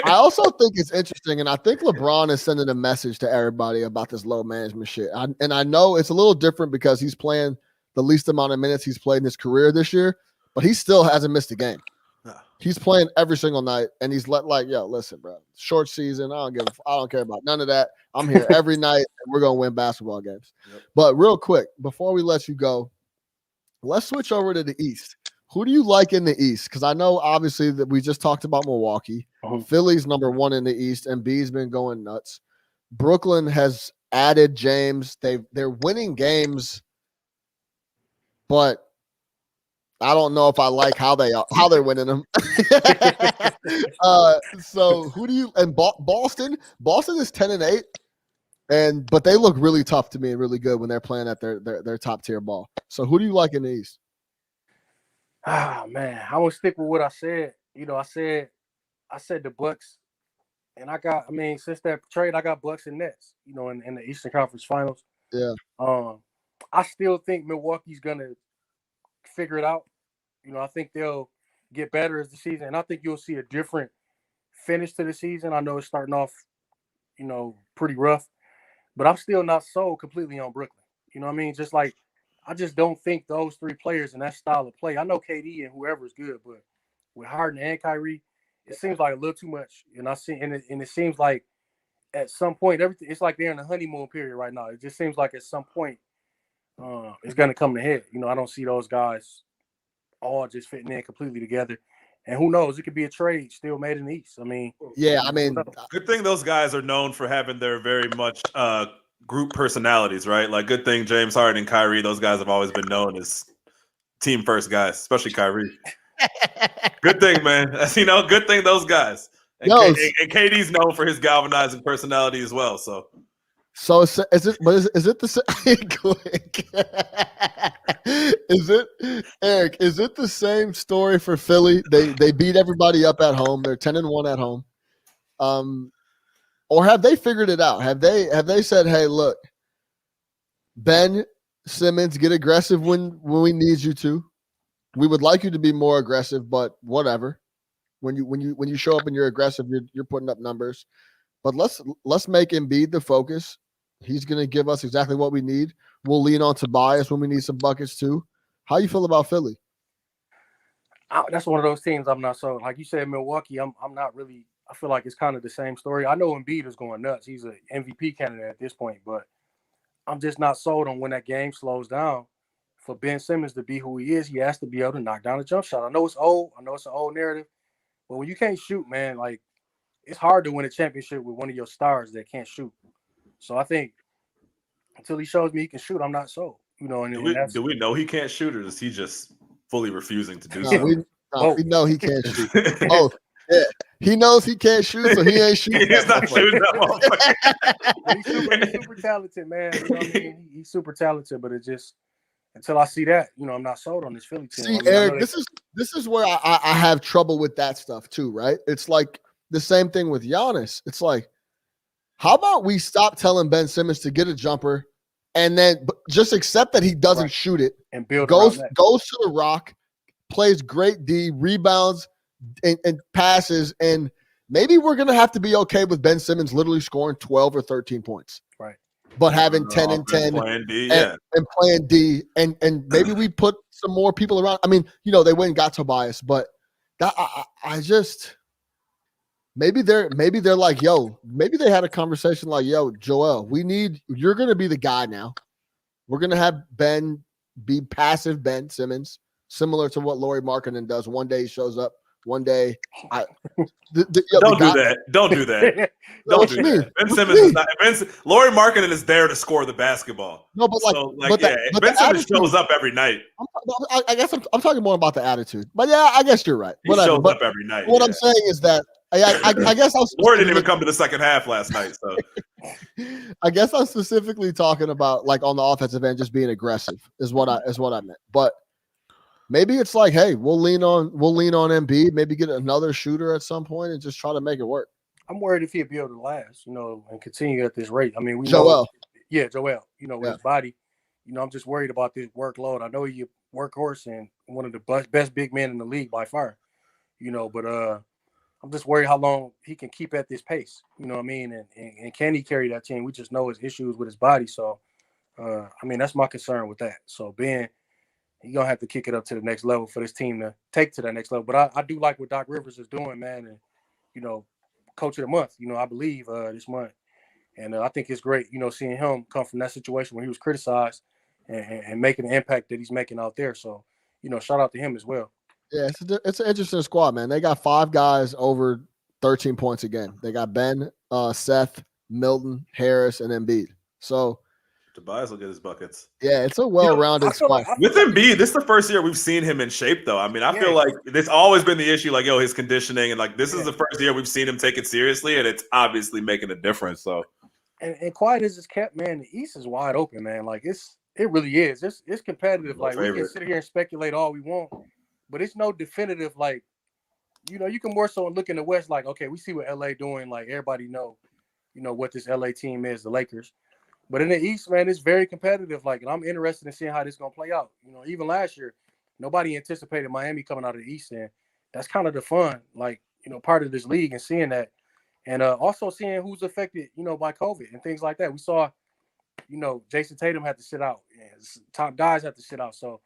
I also think it's interesting, and I think LeBron is sending a message to everybody about this load management shit. And I know it's a little different because he's playing the least amount of minutes he's played in his career this year, but he still hasn't missed a game. He's playing every single night, and he's yo, listen, bro, short season. I don't care about none of that. I'm here every night, and we're gonna win basketball games. Yep. But real quick, before we let you go, let's switch over to the East. Who do you like in the East? Because I know obviously that we just talked about Milwaukee. Philly's number one in the East, and B's been going nuts. Brooklyn has added James. They're winning games, but I don't know if I like how they're winning them. So who do you and Boston? Boston is 10-8, but they look really tough to me and really good when they're playing at their top tier ball. So who do you like in the East? Ah, man, I will stick with what I said. You know, I said the Bucks, and since that trade, I got Bucks and Nets. You know, in the Eastern Conference Finals. Yeah. I still think Milwaukee's gonna figure it out. You know, I think they'll get better as the season, and I think you'll see a different finish to the season. I know it's starting off, you know, pretty rough, but I'm still not sold completely on Brooklyn. You know what I mean? Just like, I just don't think those three players and that style of play. I know KD and whoever is good, but with Harden and Kyrie, it seems like a little too much. And it seems like at some point, it's like they're in a honeymoon period right now. It just seems like at some point it's going to come to head. You know, I don't see those guys all just fitting in completely together. And who knows? It could be a trade still made in the East. I mean, good thing those guys are known for having their very much group personalities, right? Like, good thing James Harden and Kyrie, those guys have always been known as team first guys, especially Kyrie. Good thing, man. You know, good thing those guys. And KD's known for his galvanizing personality as well. So is it the same? Eric? Is it the same story for Philly? They beat everybody up at home. They're 10-1 at home. Or have they figured it out? Have they said, hey, look, Ben Simmons, get aggressive when we need you to. We would like you to be more aggressive, but whatever. When you show up and you're aggressive, you're putting up numbers. But let's make Embiid the focus. He's going to give us exactly what we need. We'll lean on Tobias when we need some buckets too. How you feel about Philly? That's one of those teams I'm not so. Like you said, Milwaukee, I'm not really. I feel like it's kind of the same story. I know Embiid is going nuts. He's an MVP candidate at this point, but I'm just not sold on when that game slows down. For Ben Simmons to be who he is, he has to be able to knock down a jump shot. I know it's old. I know it's an old narrative. But when you can't shoot, man, like, it's hard to win a championship with one of your stars that can't shoot. So I think until he shows me he can shoot, I'm not sold. You know, do we know he can't shoot, or is he just fully refusing to do so? We know he can't shoot. Oh, yeah. He knows he can't shoot, so he ain't shooting. He's not shooting that motherfucker. He's super talented, man. You know what I mean? He's super talented, but it just until I see that, you know, I'm not sold on this Philly team. See, Eric, this is where I have trouble with that stuff too, right? It's like the same thing with Giannis. It's like, how about we stop telling Ben Simmons to get a jumper and then just accept that he doesn't shoot it and goes to the rock, plays great D, rebounds and passes, and maybe we're gonna have to be okay with Ben Simmons literally scoring 12 or 13 points. Right. But having 10 and 10 playing D, and playing D, and maybe we put some more people around. I mean, you know, they went and got Tobias, but that I just maybe they're like, yo, maybe they had a conversation like, yo, Joel, you're going to be the guy now. We're going to have Ben be passive Ben Simmons, similar to what Lauri Markkanen does. One day he shows up. One day, Don't do that. Don't do that. Don't do that. Ben Simmons is not. Lauri Markkanen is there to score the basketball. No, but Ben Simmons shows up every night. I guess I'm talking more about the attitude. But yeah, I guess you're right. He shows up every night. What I'm saying is that I guess Lauri didn't even come to the second half last night. So I guess I'm specifically talking about like on the offensive end, just being aggressive is what I meant. But maybe it's like, hey, we'll lean on Embiid, maybe get another shooter at some point and just try to make it work. I'm worried if he'll be able to last, and continue at this rate. I mean, Joel. Joel, with his body, I'm just worried about this workload. I know he's a workhorse and one of the best big men in the league by far, but I'm just worried how long he can keep at this pace, you know what I mean? And can he carry that team? We just know his issues with his body. So, that's my concern with that. So, Ben, you're going to have to kick it up to the next level for this team to take to that next level. But I do like what Doc Rivers is doing, man. And, coach of the month, I believe this month. And I think it's great, seeing him come from that situation where he was criticized and making the impact that he's making out there. So, shout out to him as well. Yeah, it's an interesting squad, man. They got 5 guys over 13 points a game. They got Ben, Seth, Milton, Harris, and Embiid. So Tobias will get his buckets. Yeah, it's a well-rounded squad. With Embiid, this is the first year we've seen him in shape, though. I mean, I feel like there's always been the issue, like, his conditioning, and like this is the first year we've seen him take it seriously, and it's obviously making a difference. So, and quiet as it's kept, man, the East is wide open, man. Like it really is. It's competitive. Like we can sit here and speculate all we want, but it's no definitive. Like, you can more so look in the West, like, okay, we see what LA doing. Like everybody know what this LA team is, the Lakers. But in the East, man, it's very competitive. Like, and I'm interested in seeing how this is gonna play out. Even last year, nobody anticipated Miami coming out of the East, and that's kind of the fun, like, part of this league and seeing that, and also seeing who's affected, by COVID and things like that. We saw, Jason Tatum had to sit out, and top guys had to sit out. So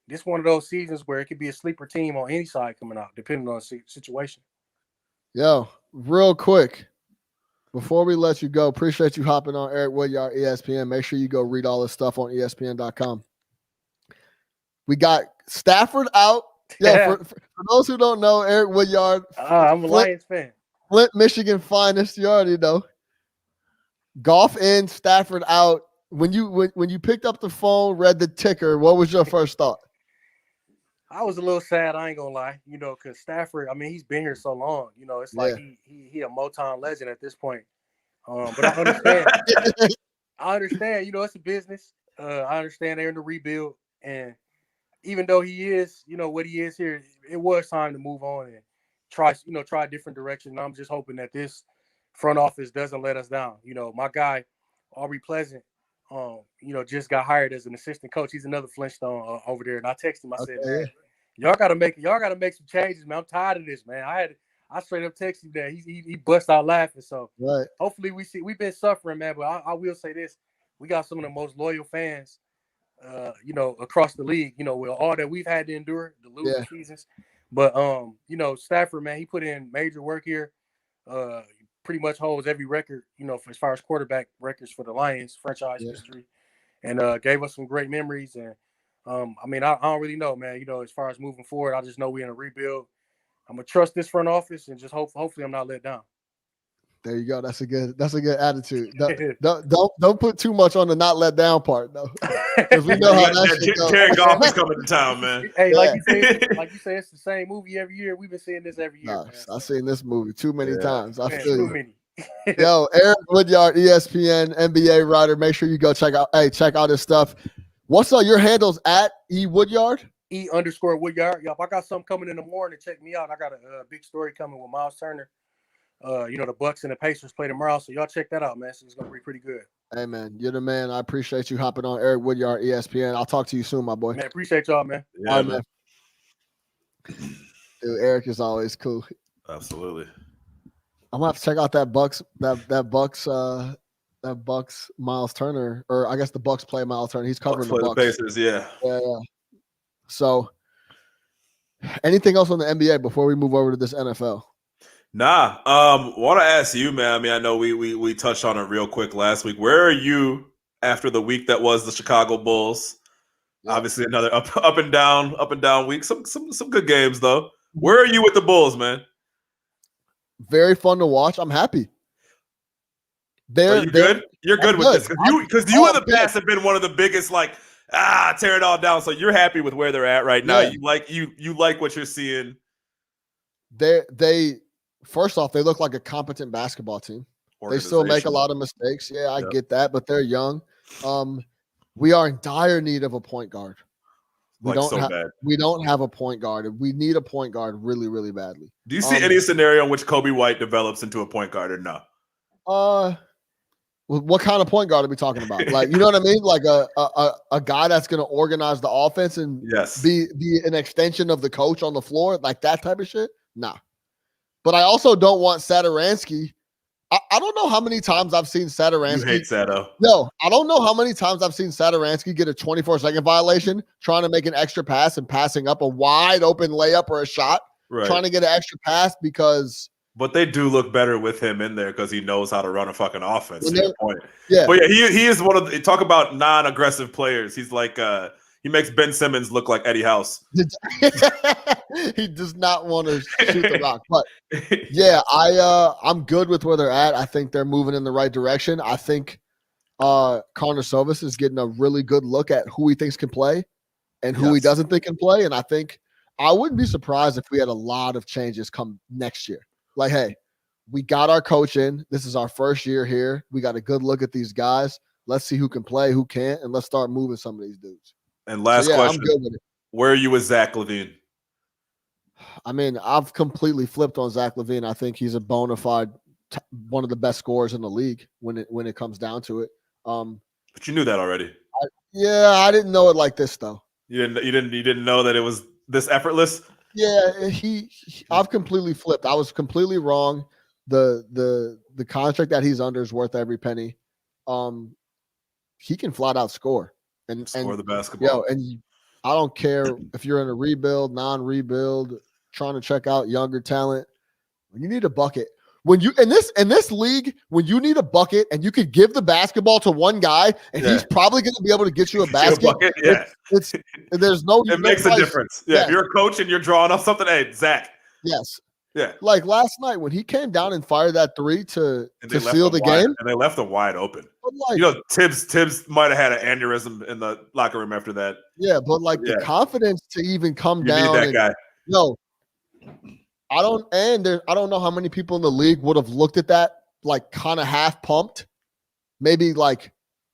this one of those seasons where it could be a sleeper team on any side coming out, depending on the situation. Yo, real quick, before we let you go, appreciate you hopping on, Eric Woodyard, ESPN. Make sure you go read all this stuff on ESPN.com. We got Stafford out. Yeah, for those who don't know, Eric Woodyard. I'm a Lions fan. Flint, Michigan finest. You already know. Golf in, Stafford out. When you picked up the phone, read the ticker, what was your first thought? I was a little sad, I ain't gonna lie, because Stafford, I mean, he's been here so long, it's like he a Motown legend at this point. But I understand. It's a business. I understand they're in the rebuild, and even though he is, what he is here, it was time to move on and try a different direction. And I'm just hoping that this front office doesn't let us down. My guy, Aubrey Pleasant, just got hired as an assistant coach. He's another Flintstone over there. And I texted him. I said, man, y'all gotta make some changes, man. I'm tired of this, man. I straight up texted him that he bust out laughing. So hopefully we've been suffering, man. But I will say this: we got some of the most loyal fans, across the league. With all that we've had to endure, the losing seasons. But Stafford, man, he put in major work here. Pretty much holds every record, as far as quarterback records for the Lions franchise history, and gave us some great memories. And I don't really know, man. As far as moving forward, I just know we're in a rebuild. I'm gonna trust this front office and just hopefully I'm not let down. There you go. That's a good attitude. Don't put too much on the not let down part, though, because we know how that goes. Jared Goff is coming to town, man. Hey, like you say, it's the same movie every year. We've been seeing this every year. I've seen this movie too many times. I feel too you. Many. Yo, Eric Woodyard, ESPN, NBA writer. Make sure you go check out his stuff. What's your handles at eWoodyard? E_Woodyard. Yup, I got something coming in the morning. Check me out. I got a big story coming with Miles Turner. The Bucks and the Pacers play tomorrow, so y'all check that out, man. So it's gonna be pretty good. Hey, man, you're the man. I appreciate you hopping on, Eric Woodyard, ESPN. I'll talk to you soon, my boy. Man, appreciate y'all, man. Yeah, all right, man. Dude, Eric is always cool. Absolutely. I'm gonna have to check out that Bucks Miles Turner, or I guess the Bucks play Miles Turner. He's covering the Bucks. Pacers, yeah. So, anything else on the NBA before we move over to this NFL? Nah. Want to ask you, man. I mean, I know we touched on it real quick last week. Where are you after the week that was the Chicago Bulls? Yeah. Obviously, another up and down week. Some good games though. Where are you with the Bulls, man? Very fun to watch. I'm happy. Are you good? You're good with this because you in the good. past have been one of the biggest tear it all down. So you're happy with where they're at right now. Yeah. You like what you're seeing. They first off, they look like a competent basketball team. They still make a lot of mistakes. Yeah, I get that, but they're young. We are in dire need of a point guard. We don't have a point guard. We need a point guard really, really badly. Do you see any scenario in which Kobe White develops into a point guard or no? What kind of point guard are we talking about? Like, you know what I mean? Like a guy that's going to organize the offense and be an extension of the coach on the floor, like that type of shit? Nah. But I also don't want Satoransky. I don't know how many times I've seen Satoransky. You hate Sato. No, I don't know how many times I've seen Satoransky get a 24-second violation trying to make an extra pass and passing up a wide open layup or a shot, trying to get an extra pass because. But they do look better with him in there because he knows how to run a fucking offense. To your point. Yeah. But yeah, he is one of the talk about non-aggressive players. He's like he makes Ben Simmons look like Eddie House. He does not want to shoot the rock. But yeah, I'm good with where they're at. I think they're moving in the right direction. I think Karnisovas is getting a really good look at who he thinks can play and who he doesn't think can play. And I think I wouldn't be surprised if we had a lot of changes come next year. Like, hey, we got our coach in. This is our first year here. We got a good look at these guys. Let's see who can play, who can't, and let's start moving some of these dudes. And last question, I'm good with it. Where are you with Zach LaVine? I mean, I've completely flipped on Zach LaVine. I think he's a bona fide one of the best scorers in the league when it comes down to it. But you knew that already. I didn't know it like this though. You didn't know that it was this effortless. Yeah, I've completely flipped. I was completely wrong. The contract that he's under is worth every penny. He can flat out score and score the basketball. And I don't care if you're in a rebuild, non-rebuild, trying to check out younger talent. When you need a bucket, when you in this league, when you need a bucket and you could give the basketball to one guy and he's probably going to be able to get you a basket. There's no. It makes a difference. Yeah, if you're a coach and you're drawing up something, hey, Zach. Yes. Yeah. Like last night when he came down and fired that three to seal the game, and they left him wide open. Tibbs might have had an aneurysm in the locker room after that. Yeah, but the confidence to even come down. Need that guy. No, I don't. And I don't know how many people in the league would have looked at that kind of half pumped, maybe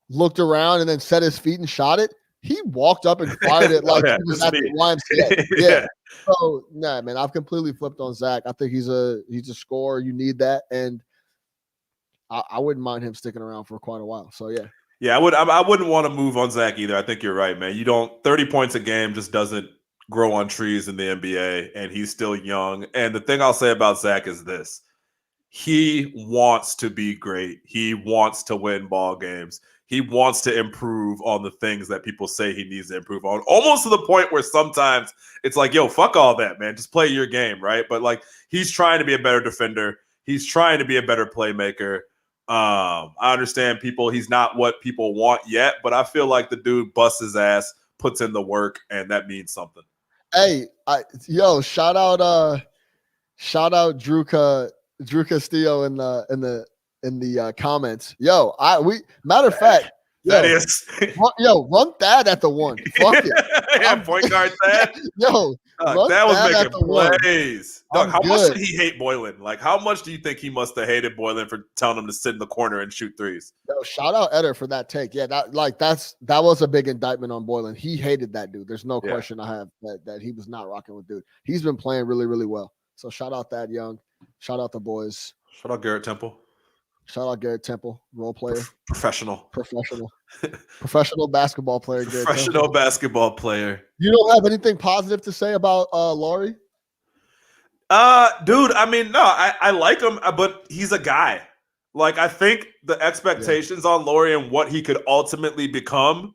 looked around and then set his feet and shot it. He walked up and fired it like he was at the YMCA. Yeah. So man, I've completely flipped on Zach. I think he's a scorer. You need that, and I wouldn't mind him sticking around for quite a while. So yeah. Yeah, I wouldn't want to move on Zach either. I think you're right, man. 30 points a game just doesn't grow on trees in the NBA, and he's still young. And the thing I'll say about Zach is this: he wants to be great. He wants to win ball games. He wants to improve on the things that people say he needs to improve on, almost to the point where sometimes it's like, yo, fuck all that, man. Just play your game, right? But he's trying to be a better defender. He's trying to be a better playmaker. I understand he's not what people want yet, but I feel like the dude busts his ass, puts in the work, and that means something. Hey, shout out Drew Castillo in the comments. Matter of fact, run Thad at the one. Fuck it. Yeah, point guard Thad. That was making plays. Doug, how much did he hate Boylen? How much do you think he must have hated Boylen for telling him to sit in the corner and shoot threes? Shout out Eder for that take. Yeah, that was a big indictment on Boylen. He hated that dude. There's no question I have that he was not rocking with dude. He's been playing really, really well. So shout out Thad Young. Shout out the boys. Shout out Garrett Temple. Role player. Professional basketball player. Professional basketball player. You don't have anything positive to say about Lauri? Dude, I mean, no, I like him, but he's a guy. I think the expectations on Lauri and what he could ultimately become,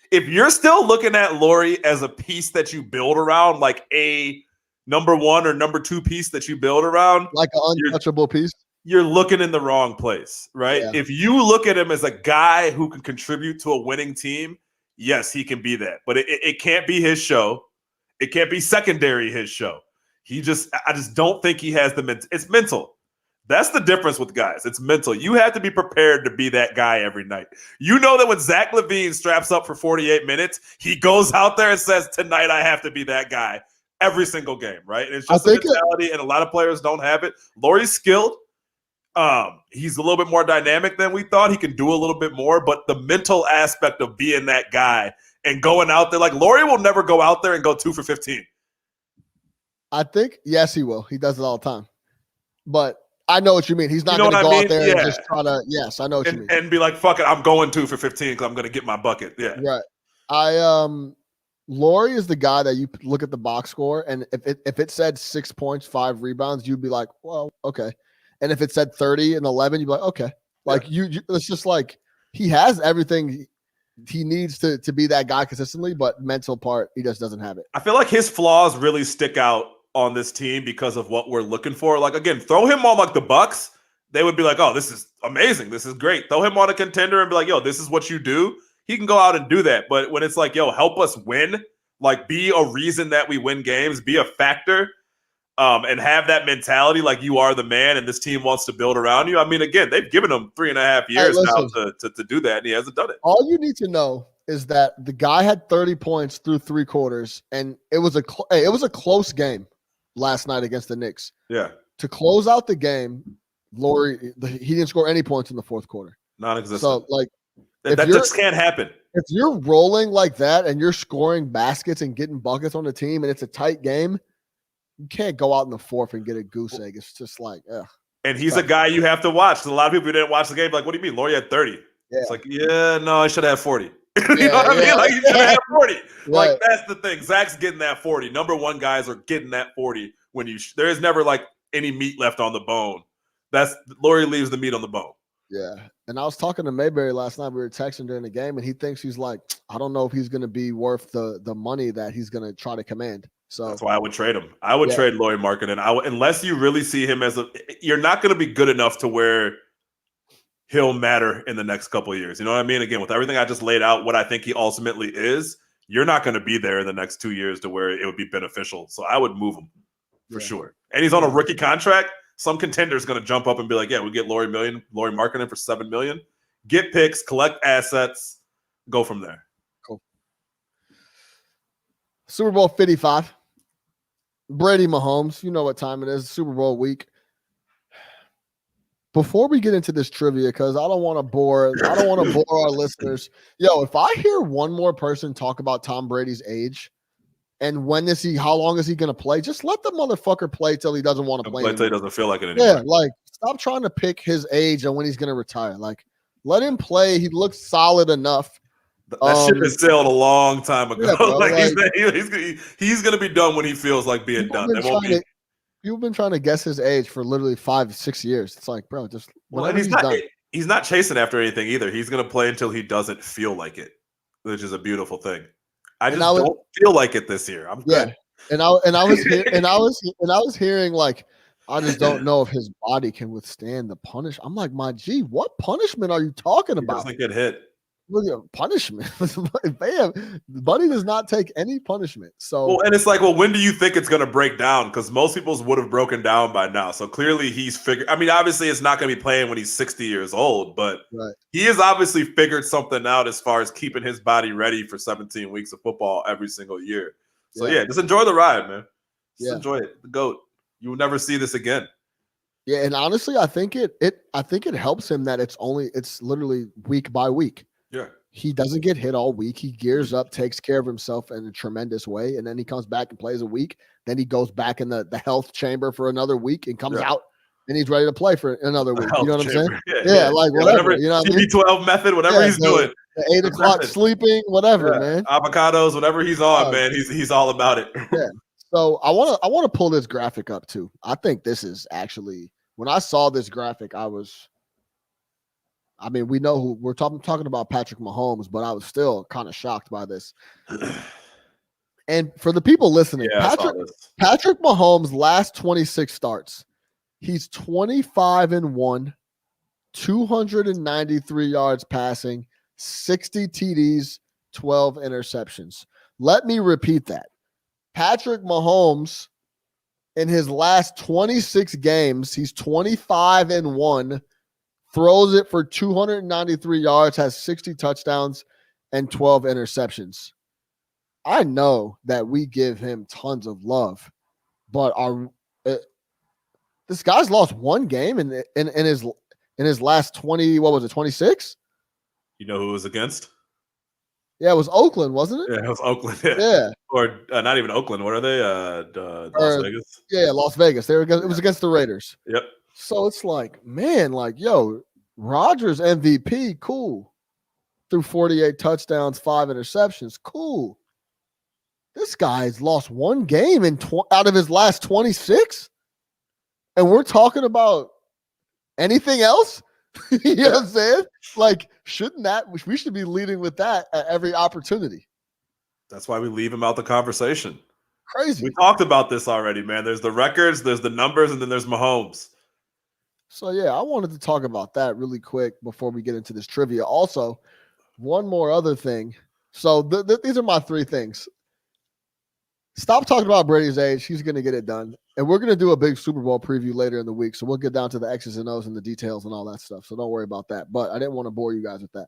if you're still looking at Lauri as a piece that you build around, a number one or number two piece that you build around, like an untouchable piece. You're looking in the wrong place, right? Yeah. If you look at him as a guy who can contribute to a winning team, yes, he can be that. But it can't be his show. It can't be secondary his show. I just don't think he has it's mental. That's the difference with guys. It's mental. You have to be prepared to be that guy every night. You know that when Zach LaVine straps up for 48 minutes, he goes out there and says, tonight I have to be that guy every single game, right? And it's just a mentality, and a lot of players don't have it. Lauri's skilled. He's a little bit more dynamic than we thought. He can do a little bit more, but the mental aspect of being that guy and going out there, like Lauri will never go out there and go 2 for 15. I think, yes, he will. He does it all the time. But I know what you mean. He's not going to go out there and just try to, yes, I know what you mean. And be like, fuck it, I'm going 2 for 15 because I'm going to get my bucket. Yeah. Right. Lauri is the guy that you look at the box score, and if it said 6 points, 5 rebounds, you'd be like, well, okay. And if it said 30 and 11, you'd be like, okay. Like it's just like he has everything he needs to be that guy consistently, but mental part, he just doesn't have it. I feel like his flaws really stick out on this team because of what we're looking for. Like, again, throw him on like the Bucks. They would be like, oh, this is amazing. This is great. Throw him on a contender and be like, yo, this is what you do. He can go out and do that. But when it's like, yo, help us win, like be a reason that we win games, be a factor, and have that mentality like you are the man and this team wants to build around you. I mean, again, they've given him 3.5 years now to do that, and he hasn't done it. All you need to know is that the guy had 30 points through 3 quarters, and it was a close game last night against the Knicks. Yeah. To close out the game, Lauri, he didn't score any points in the fourth quarter. Non-existent. So, like, that just can't happen. If you're rolling like that and you're scoring baskets and getting buckets on the team and it's a tight game, you can't go out in the fourth and get a goose egg. It's just like, ugh. And he's a guy you have to watch. A lot of people who didn't watch the game like, what do you mean? Lauri had 30. Yeah. It's like, yeah, no, I should have 40. You know what I mean? Like, you should have 40. Right. Like, that's the thing. Zach's getting that 40. Number one guys are getting that 40 when there is never like any meat left on the bone. Lauri leaves the meat on the bone. Yeah. And I was talking to Mayberry last night. We were texting during the game, and he thinks he's like, I don't know if he's going to be worth the money that he's going to try to command. So that's why I would trade him. I would trade Lauri Markkanen. Unless you really see him you're not going to be good enough to where he'll matter in the next couple of years. You know what I mean? Again, with everything I just laid out, what I think he ultimately is, you're not going to be there in the next 2 years to where it would be beneficial. So I would move him for sure. And he's on a rookie contract. Some contender is going to jump up and be like, yeah, we get Lauri Markkanen for $7 million. Get picks, collect assets, go from there. Cool. Super Bowl 55. Brady Mahomes. You know what time it is. Super Bowl week. Before we get into this trivia, because I don't want to bore our listeners. Yo, if I hear one more person talk about Tom Brady's age and how long is he going to play, just let the motherfucker play till he doesn't want to play till he doesn't feel like it anymore. Yeah, like stop trying to pick his age and when he's going to retire. Like, let him play. He looks solid enough. That ship has sailed a long time ago. Yeah, bro, he's going to be done when he feels like being done. You've been trying to guess his age for literally 5-6 years. It's like, bro, just whenever he's done. He's not chasing after anything either. He's going to play until he doesn't feel like it, which is a beautiful thing. I don't feel like it this year. I'm good. And I was hearing like, I just don't know if his body can withstand the punish. I'm like, my G, what punishment are you talking about? He doesn't get hit. Look at punishment. Bam. Buddy does not take any punishment. So and it's like, when do you think it's going to break down? Because most people's would have broken down by now. So clearly he's figured. I mean, obviously it's not going to be playing when he's 60 years old, but he has obviously figured something out as far as keeping his body ready for 17 weeks of football every single year. So just enjoy the ride, man. Just enjoy it. The GOAT. You will never see this again. Yeah, and honestly, I think it helps him that it's literally week by week. Yeah. He doesn't get hit all week. He gears up, takes care of himself in a tremendous way, and then he comes back and plays a week. Then he goes back in the health chamber for another week and comes out, and he's ready to play for another week. You know what I'm saying? Yeah, like whatever. You know what I mean? TB12 method, whatever he's doing. The 8 o'clock sleeping, whatever, man. Avocados, whatever he's on, man. He's all about it. Yeah. So I want to pull this graphic up too. I think this is actually, when I saw this graphic, we know who we're talking about, Patrick Mahomes, but I was still kind of shocked by this. And for the people listening, Yeah, I saw this. Patrick Mahomes' last 26 starts, he's 25-1, 293 yards passing, 60 TDs, 12 interceptions. Let me repeat that. Patrick Mahomes, in his last 26 games, he's 25-1, throws it for 293 yards, has 60 touchdowns, and 12 interceptions. I know that we give him tons of love, but this guy's lost one game in his last 20. What was it? 26. You know who it was against? Yeah, it was Oakland, wasn't it? Yeah, it was Oakland. Yeah. Or not even Oakland. What are they? Las Vegas. Yeah, Las Vegas. It was against the Raiders. Yep. So it's like, man, like, yo, Rodgers MVP, cool. Threw 48 touchdowns, 5 interceptions, cool. This guy's lost one game out of his last 26, and we're talking about anything else. You know what I'm saying? Like, we should be leading with that at every opportunity. That's why we leave him out the conversation. Crazy. We talked about this already, man. There's the records, there's the numbers, and then there's Mahomes. So, yeah, I wanted to talk about that really quick before we get into this trivia. Also, one more other thing. So these are my 3 things. Stop talking about Brady's age. He's going to get it done. And we're going to do a big Super Bowl preview later in the week. So we'll get down to the X's and O's and the details and all that stuff. So don't worry about that. But I didn't want to bore you guys with that.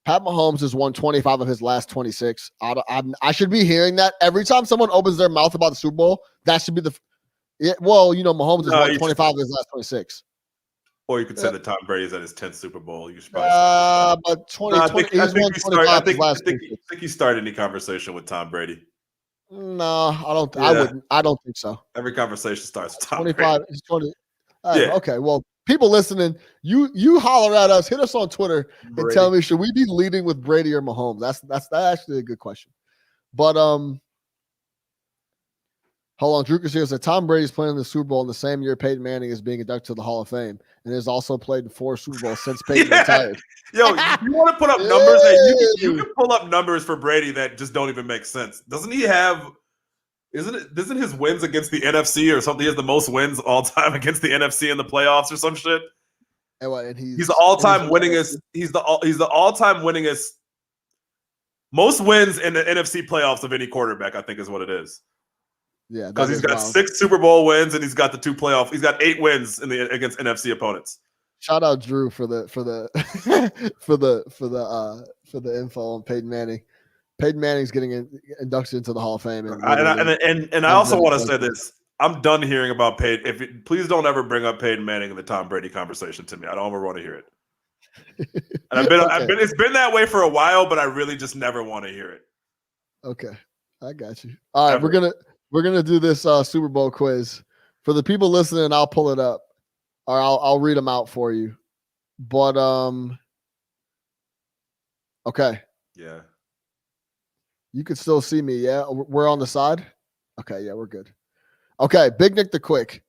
Pat Mahomes has won 25 of his last 26. I should be hearing that every time someone opens their mouth about the Super Bowl. That should be Mahomes has won 25 of his last 26. Or you could say that Tom Brady's at his 10th Super Bowl. You should probably but 20, he's won 25 I of his last 26. think you start any conversation with Tom Brady. No, I don't. Yeah. I wouldn't. I don't think so. Every conversation starts with Tom 25. Brady. He's 20. Yeah. Okay. Well, people listening, you holler at us, hit us on Twitter, and tell me, should we be leading with Brady or Mahomes? That's actually a good question. But hold on, Drew Castillo said Tom Brady's playing in the Super Bowl in the same year Peyton Manning is being inducted to the Hall of Fame, and has also played in 4 Super Bowls since Peyton retired. Yo, you want to put up numbers that you can pull up numbers for Brady that just don't even make sense. Doesn't he have? Isn't his wins against the NFC or something? He has the most wins all time against the NFC in the playoffs or some shit. And he's the all-time winningest. He's the all-time winningest. Most wins in the NFC playoffs of any quarterback, I think, is what it is. Yeah, because he's got 6 Super Bowl wins and he's got the 2 playoff. He's got 8 wins against NFC opponents. Shout out Drew for the info on Peyton Manning. Peyton Manning's getting inducted into the Hall of Fame. And I also want to say this. I'm done hearing about Peyton. Please don't ever bring up Peyton Manning in the Tom Brady conversation to me. I don't ever want to hear it. And it's been that way for a while, but I really just never want to hear it. Okay, I got you. All right, we're gonna do this Super Bowl quiz for the people listening. I'll pull it up, or I'll read them out for you. But okay. Yeah. You can still see me, yeah? We're on the side? Okay, yeah, we're good. Okay, Big Nick the Quick.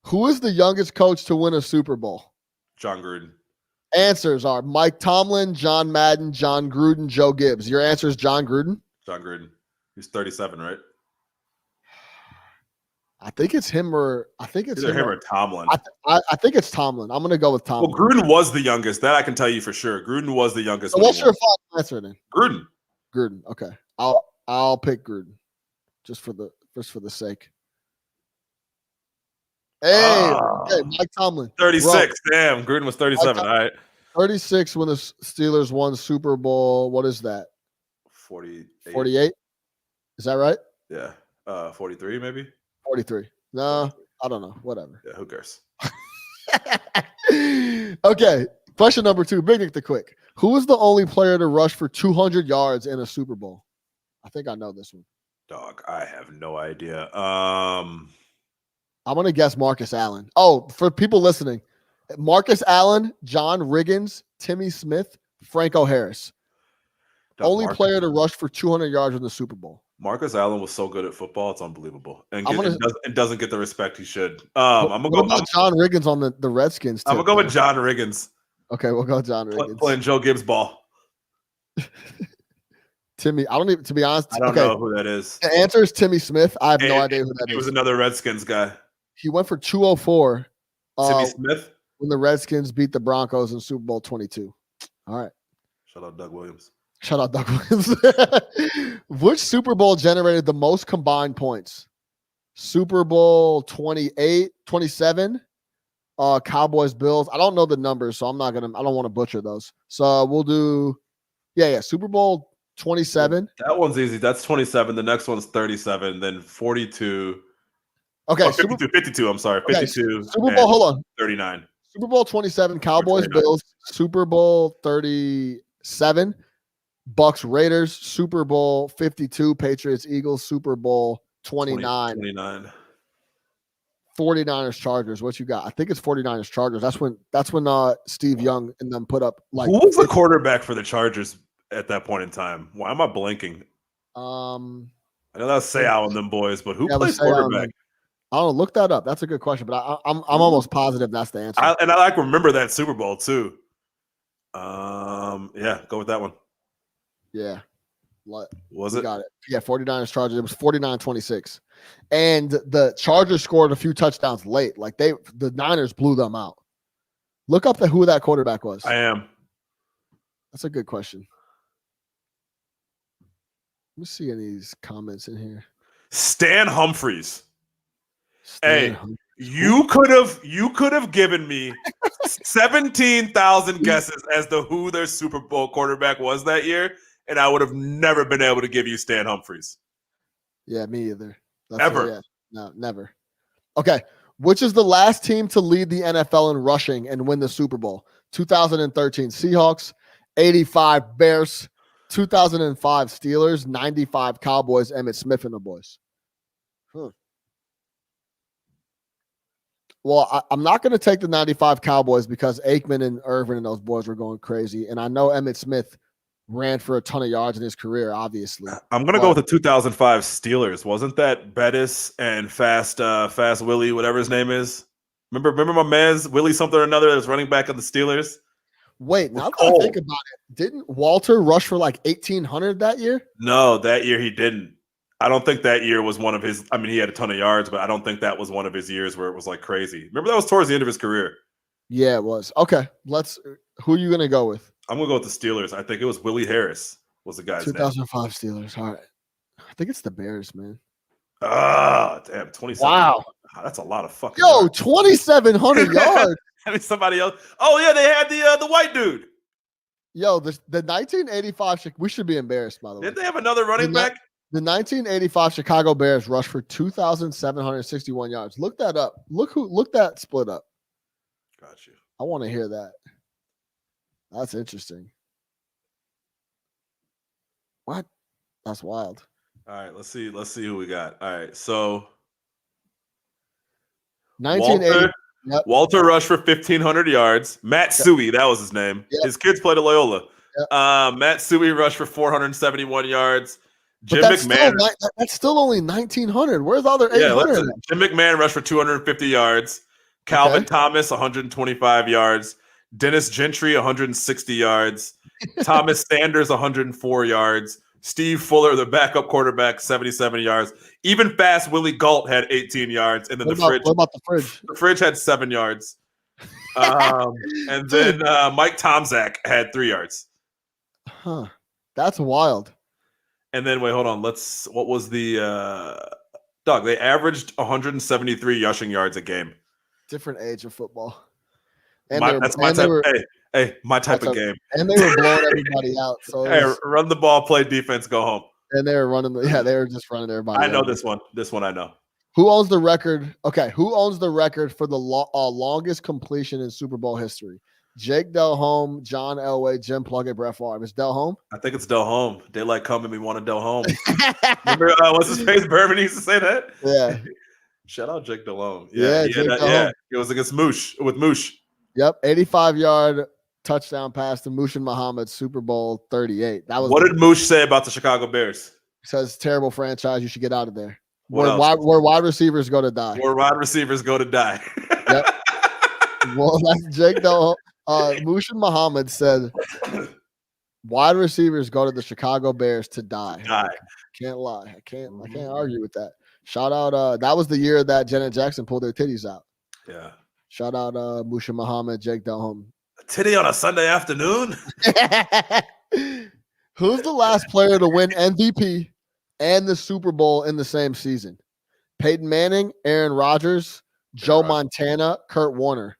Who is the youngest coach to win a Super Bowl? John Gruden. Answers are Mike Tomlin, John Madden, John Gruden, Joe Gibbs. Your answer is John Gruden? John Gruden. He's 37, right? I think it's him or Tomlin. I think it's Tomlin. I'm going to go with Tomlin. Well, Gruden was the youngest. That I can tell you for sure. Gruden was the youngest. So what's your final answer then? Gruden. Okay. I'll pick Gruden just for the sake. Hey, Mike Tomlin. 36. Damn, Gruden was 37. All right. 36 when the Steelers won Super Bowl. What is that? 48? Is that right? Yeah. 43 maybe? 43. No, I don't know. Whatever. Yeah, who cares? Okay. Question number 2. Big Nick the Quick. Who is the only player to rush for 200 yards in a Super Bowl? I think I know this one. Dog, I have no idea. I'm going to guess Marcus Allen. Oh, for people listening, Marcus Allen, John Riggins, Timmy Smith, Franco Harris. Only player to rush for 200 yards in the Super Bowl. Marcus Allen was so good at football, it's unbelievable. And doesn't get the respect he should. I'm going to go John Riggins on the Redskins, too. I'm going to go with John Riggins. Okay, we'll go John Riggins. Playing Joe Gibbs ball. Timmy. I don't even, to be honest. I don't know who that is. The answer is Timmy Smith. I have no idea who that is. He was another Redskins guy. He went for 204. Timmy Smith? When the Redskins beat the Broncos in Super Bowl 22. All right. Shout out Doug Williams. Shout out Doug Williams. Which Super Bowl generated the most combined points? Super Bowl 28, 27, Cowboys, Bills. I don't know the numbers, so I don't want to butcher those. So we'll do, Super Bowl 27. That one's easy. That's 27. The next one's 37. Then 42. Okay. 52. I'm sorry. 52. Super Bowl, hold on. 39. Super Bowl 27, Cowboys, Bills. Super Bowl 37, Bucks, Raiders. Super Bowl 52, Patriots, Eagles. Super Bowl 29. 49ers, Chargers. What you got? I think it's 49ers, Chargers. That's when Steve Young and them put up like. Who was the quarterback for the Chargers at that point in time? Why am I blanking? I know that's Seau and them boys, but who plays quarterback? I don't know. Look that up. That's a good question, but I'm almost positive that's the answer. I remember that Super Bowl too. Yeah, go with that one. Yeah. Was it? Got it. Yeah, 49ers, Chargers. It was 49-26. And the Chargers scored a few touchdowns late. Like the Niners blew them out. Look up who that quarterback was. I am. That's a good question. Let me see any of these comments in here. Stan Humphries. You could have given me 17,000 guesses as to who their Super Bowl quarterback was that year, and I would have never been able to give you Stan Humphries. Yeah, me either. Ever. No, never. Okay. Which is the last team to lead the NFL in rushing and win the Super Bowl? 2013 Seahawks, 85 Bears, 2005 Steelers, 95 Cowboys, Emmitt Smith and the boys. Well, I'm not going to take the 95 Cowboys because Aikman and Irvin and those boys were going crazy. And I know Emmitt Smith ran for a ton of yards in his career, obviously. I'm going to go with the 2005 Steelers. Wasn't that Bettis and Fast Willie, whatever his name is? Remember my man's Willie something or another that was running back on the Steelers? Wait, now that I think about it, didn't Walter rush for like 1,800 that year? No, that year he didn't. I don't think that year was one of his. I mean, he had a ton of yards, but I don't think that was one of his years where it was like crazy. Remember, that was towards the end of his career. Yeah, it was. Okay, who are you going to go with? I'm going to go with the Steelers. I think it was Willie Harris was the guy's 2005 name. Steelers. All right. I think it's the Bears, man. Ah, damn. 27. Wow. That's a lot of fucking yards. 2,700 yards. I mean, somebody else. Oh, yeah, they had the white dude. Yo, the 1985, we should be embarrassed, by the way. Didn't they have another running back? The 1985 Chicago Bears rushed for 2,761 yards. Look that up. Look that split up. Got you. I want to hear that. That's interesting. What? That's wild. All right, let's see who we got. All right, so 1980. Walter rushed for 1,500 yards. Matt Suey, that was his name. Yep. His kids played at Loyola. Yep. Matt Suey rushed for 471 yards. Jim McMahon. That's still only 1,900. Where's the other 800? Jim McMahon rushed for 250 yards. Calvin Thomas, 125 yards. Dennis Gentry, 160 yards. Thomas Sanders, 104 yards. Steve Fuller, the backup quarterback, 77 yards. Even fast Willie Galt had 18 yards. And then what about the fridge? The fridge had 7 yards. And then Mike Tomczak had 3 yards. Huh. That's wild. And then wait, hold on. What was the Doug? They averaged 173 rushing yards a game. Different age of football. And that's my type. My type of game. And they were blowing everybody out. So run the ball, play defense, go home. And they were running. They were just running everybody. I know this one. This one I know. Who owns the record? Okay, who owns the record for the longest completion in Super Bowl history? Jake Delhomme, John Elway, Jim Plunkett, Brett Favre. Is Delhomme? I think it's Delhomme. Daylight coming, we want to Delhomme. Remember, what's his face? Berman used to say that. Yeah. Shout out Jake Delhomme. Yeah. It was against Moosh. Yep, 85-yard touchdown pass to Mushin Muhammad, Super Bowl 38. What did Moosh say about the Chicago Bears? Says terrible franchise. You should get out of there. Where wide receivers go to die. Where wide receivers go to die. Yep. Well, that's Jake Delhomme. Mushin Muhammad said Wide receivers go to the Chicago Bears to die. Die. Can't lie. I can't argue with that. Shout out. That was the year that Janet Jackson pulled their titties out. Yeah. Shout out Musha Muhammad, Jake Delhomme. A titty on a Sunday afternoon? Who's the last player to win MVP and the Super Bowl in the same season? Peyton Manning, Aaron Rodgers, Joe Montana, Kurt Warner.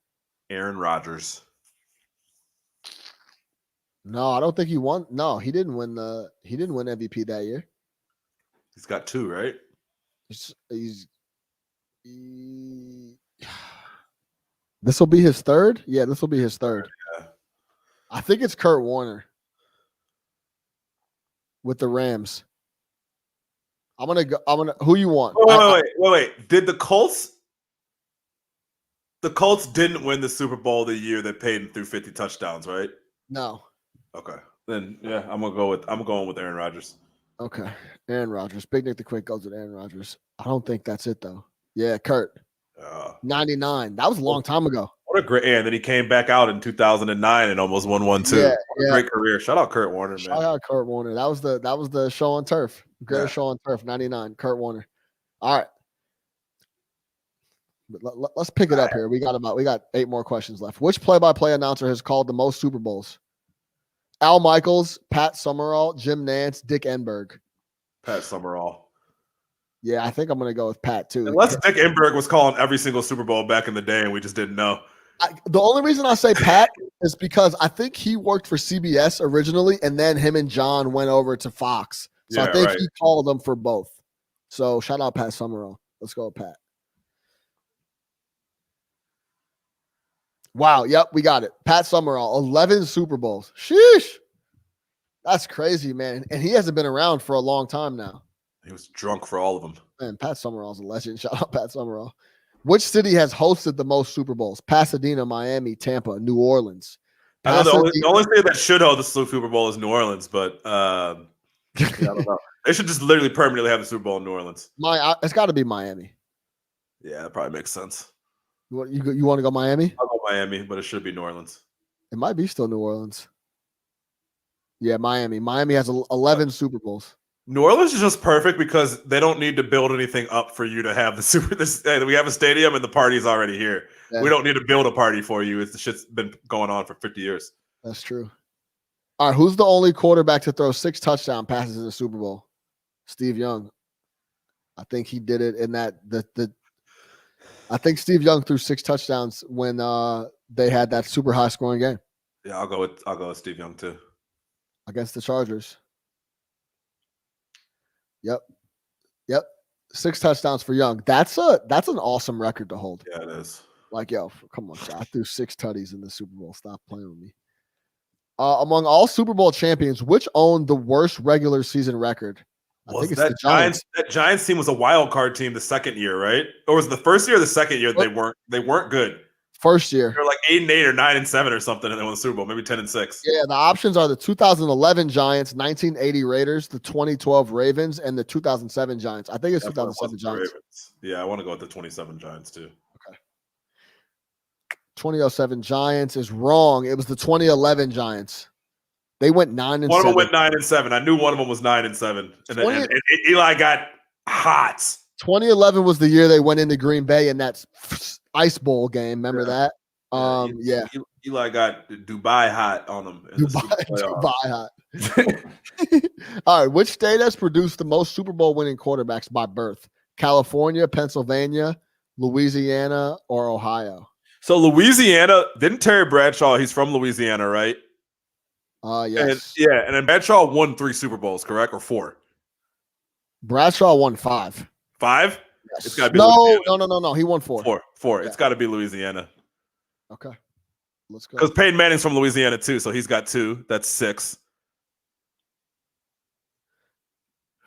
Aaron Rodgers. No, I don't think he won. No, he didn't win MVP that year. He's got 2, right? This will be his third? Yeah, this will be his third. Yeah. I think it's Kurt Warner with the Rams. I'm gonna go. Who you want? Wait. Did the Colts? The Colts didn't win the Super Bowl the year that Peyton threw 50 touchdowns, right? No. Okay. Then yeah, I'm going with Aaron Rodgers. Okay. Aaron Rodgers. Big Nick the Quick goes with Aaron Rodgers. I don't think that's it though. Yeah, Kurt. 99. That was a long time ago. What a great and then he came back out in 2009 and almost won one too. Yeah. Great career. Shout out Kurt Warner, man. Shout out Kurt Warner. That was the show on turf. Greatest show on turf, 99. Kurt Warner. All right. Let's pick it up here. We got 8 more questions left. Which play-by-play announcer has called the most Super Bowls? Al Michaels, Pat Summerall, Jim Nantz, Dick Enberg. Pat Summerall. Yeah, I think I'm going to go with Pat too. Unless Dick Enberg was calling every single Super Bowl back in the day and we just didn't know. The only reason I say Pat is because I think he worked for CBS originally, and then him and John went over to Fox. So I think he called them for both. So shout out Pat Summerall. Let's go with Pat. Wow. Yep, we got it. Pat Summerall, 11 Super Bowls. Sheesh. That's crazy, man. And he hasn't been around for a long time now. He was drunk for all of them. Man, Pat Summerall's a legend. Shout out Pat Summerall. Which city has hosted the most Super Bowls? Pasadena, Miami, Tampa, New Orleans. I know the only city that should host the Super Bowl is New Orleans, but I don't know. They should just literally permanently have the Super Bowl in New Orleans. It's got to be Miami. Yeah, that probably makes sense. You want to go Miami? I'll go Miami, but it should be New Orleans. It might be still New Orleans. Yeah, Miami. Miami has 11 Super Bowls. New Orleans is just perfect because they don't need to build anything up for you to have the we have a stadium and the party's already here. Yeah. We don't need to build a party for you. The shit's been going on for 50 years. That's true. All right, who's the only quarterback to throw 6 touchdown passes in the Super Bowl? Steve Young. I think he did it in that I think Steve Young threw 6 touchdowns when they had that super high scoring game. Yeah, I'll go with Steve Young too. Against the Chargers. Yep. 6 touchdowns for Young. That's an awesome record to hold. Yeah, it is. Like, yo, come on, I threw 6 tutties in the Super Bowl. Stop playing with me. Among all Super Bowl champions, which owned the worst regular season record? I think it's the Giants. That Giants team was a wild card team the second year, right? Or was it the first year or the second year they weren't good? First year. They were like 8-8 or 9-7 or something, and they won the Super Bowl, maybe 10-6. Yeah, the options are the 2011 Giants, 1980 Raiders, the 2012 Ravens, and the 2007 Giants. I think it's 2007 Giants. Ravens. Yeah, I want to go with the 27 Giants too. Okay. 2007 Giants is wrong. It was the 2011 Giants. They went 9-7. One of them went 9-7. I knew one of them was 9-7, and Eli got hot. 2011 was the year they went into Green Bay in that Ice Bowl game. Remember that? Yeah. Eli got Dubai hot on them. Dubai hot. All right. Which state has produced the most Super Bowl winning quarterbacks by birth? California, Pennsylvania, Louisiana, or Ohio? So Louisiana, didn't Terry Bradshaw, he's from Louisiana, right? Yes. And then Bradshaw won 3 Super Bowls, correct? Or 4? Bradshaw won 5. 5? Yes. It's gotta be No. He won 4. 4. Yeah. It's got to be Louisiana. Okay. Let's go. Because Peyton Manning's from Louisiana too, so he's got 2. That's 6.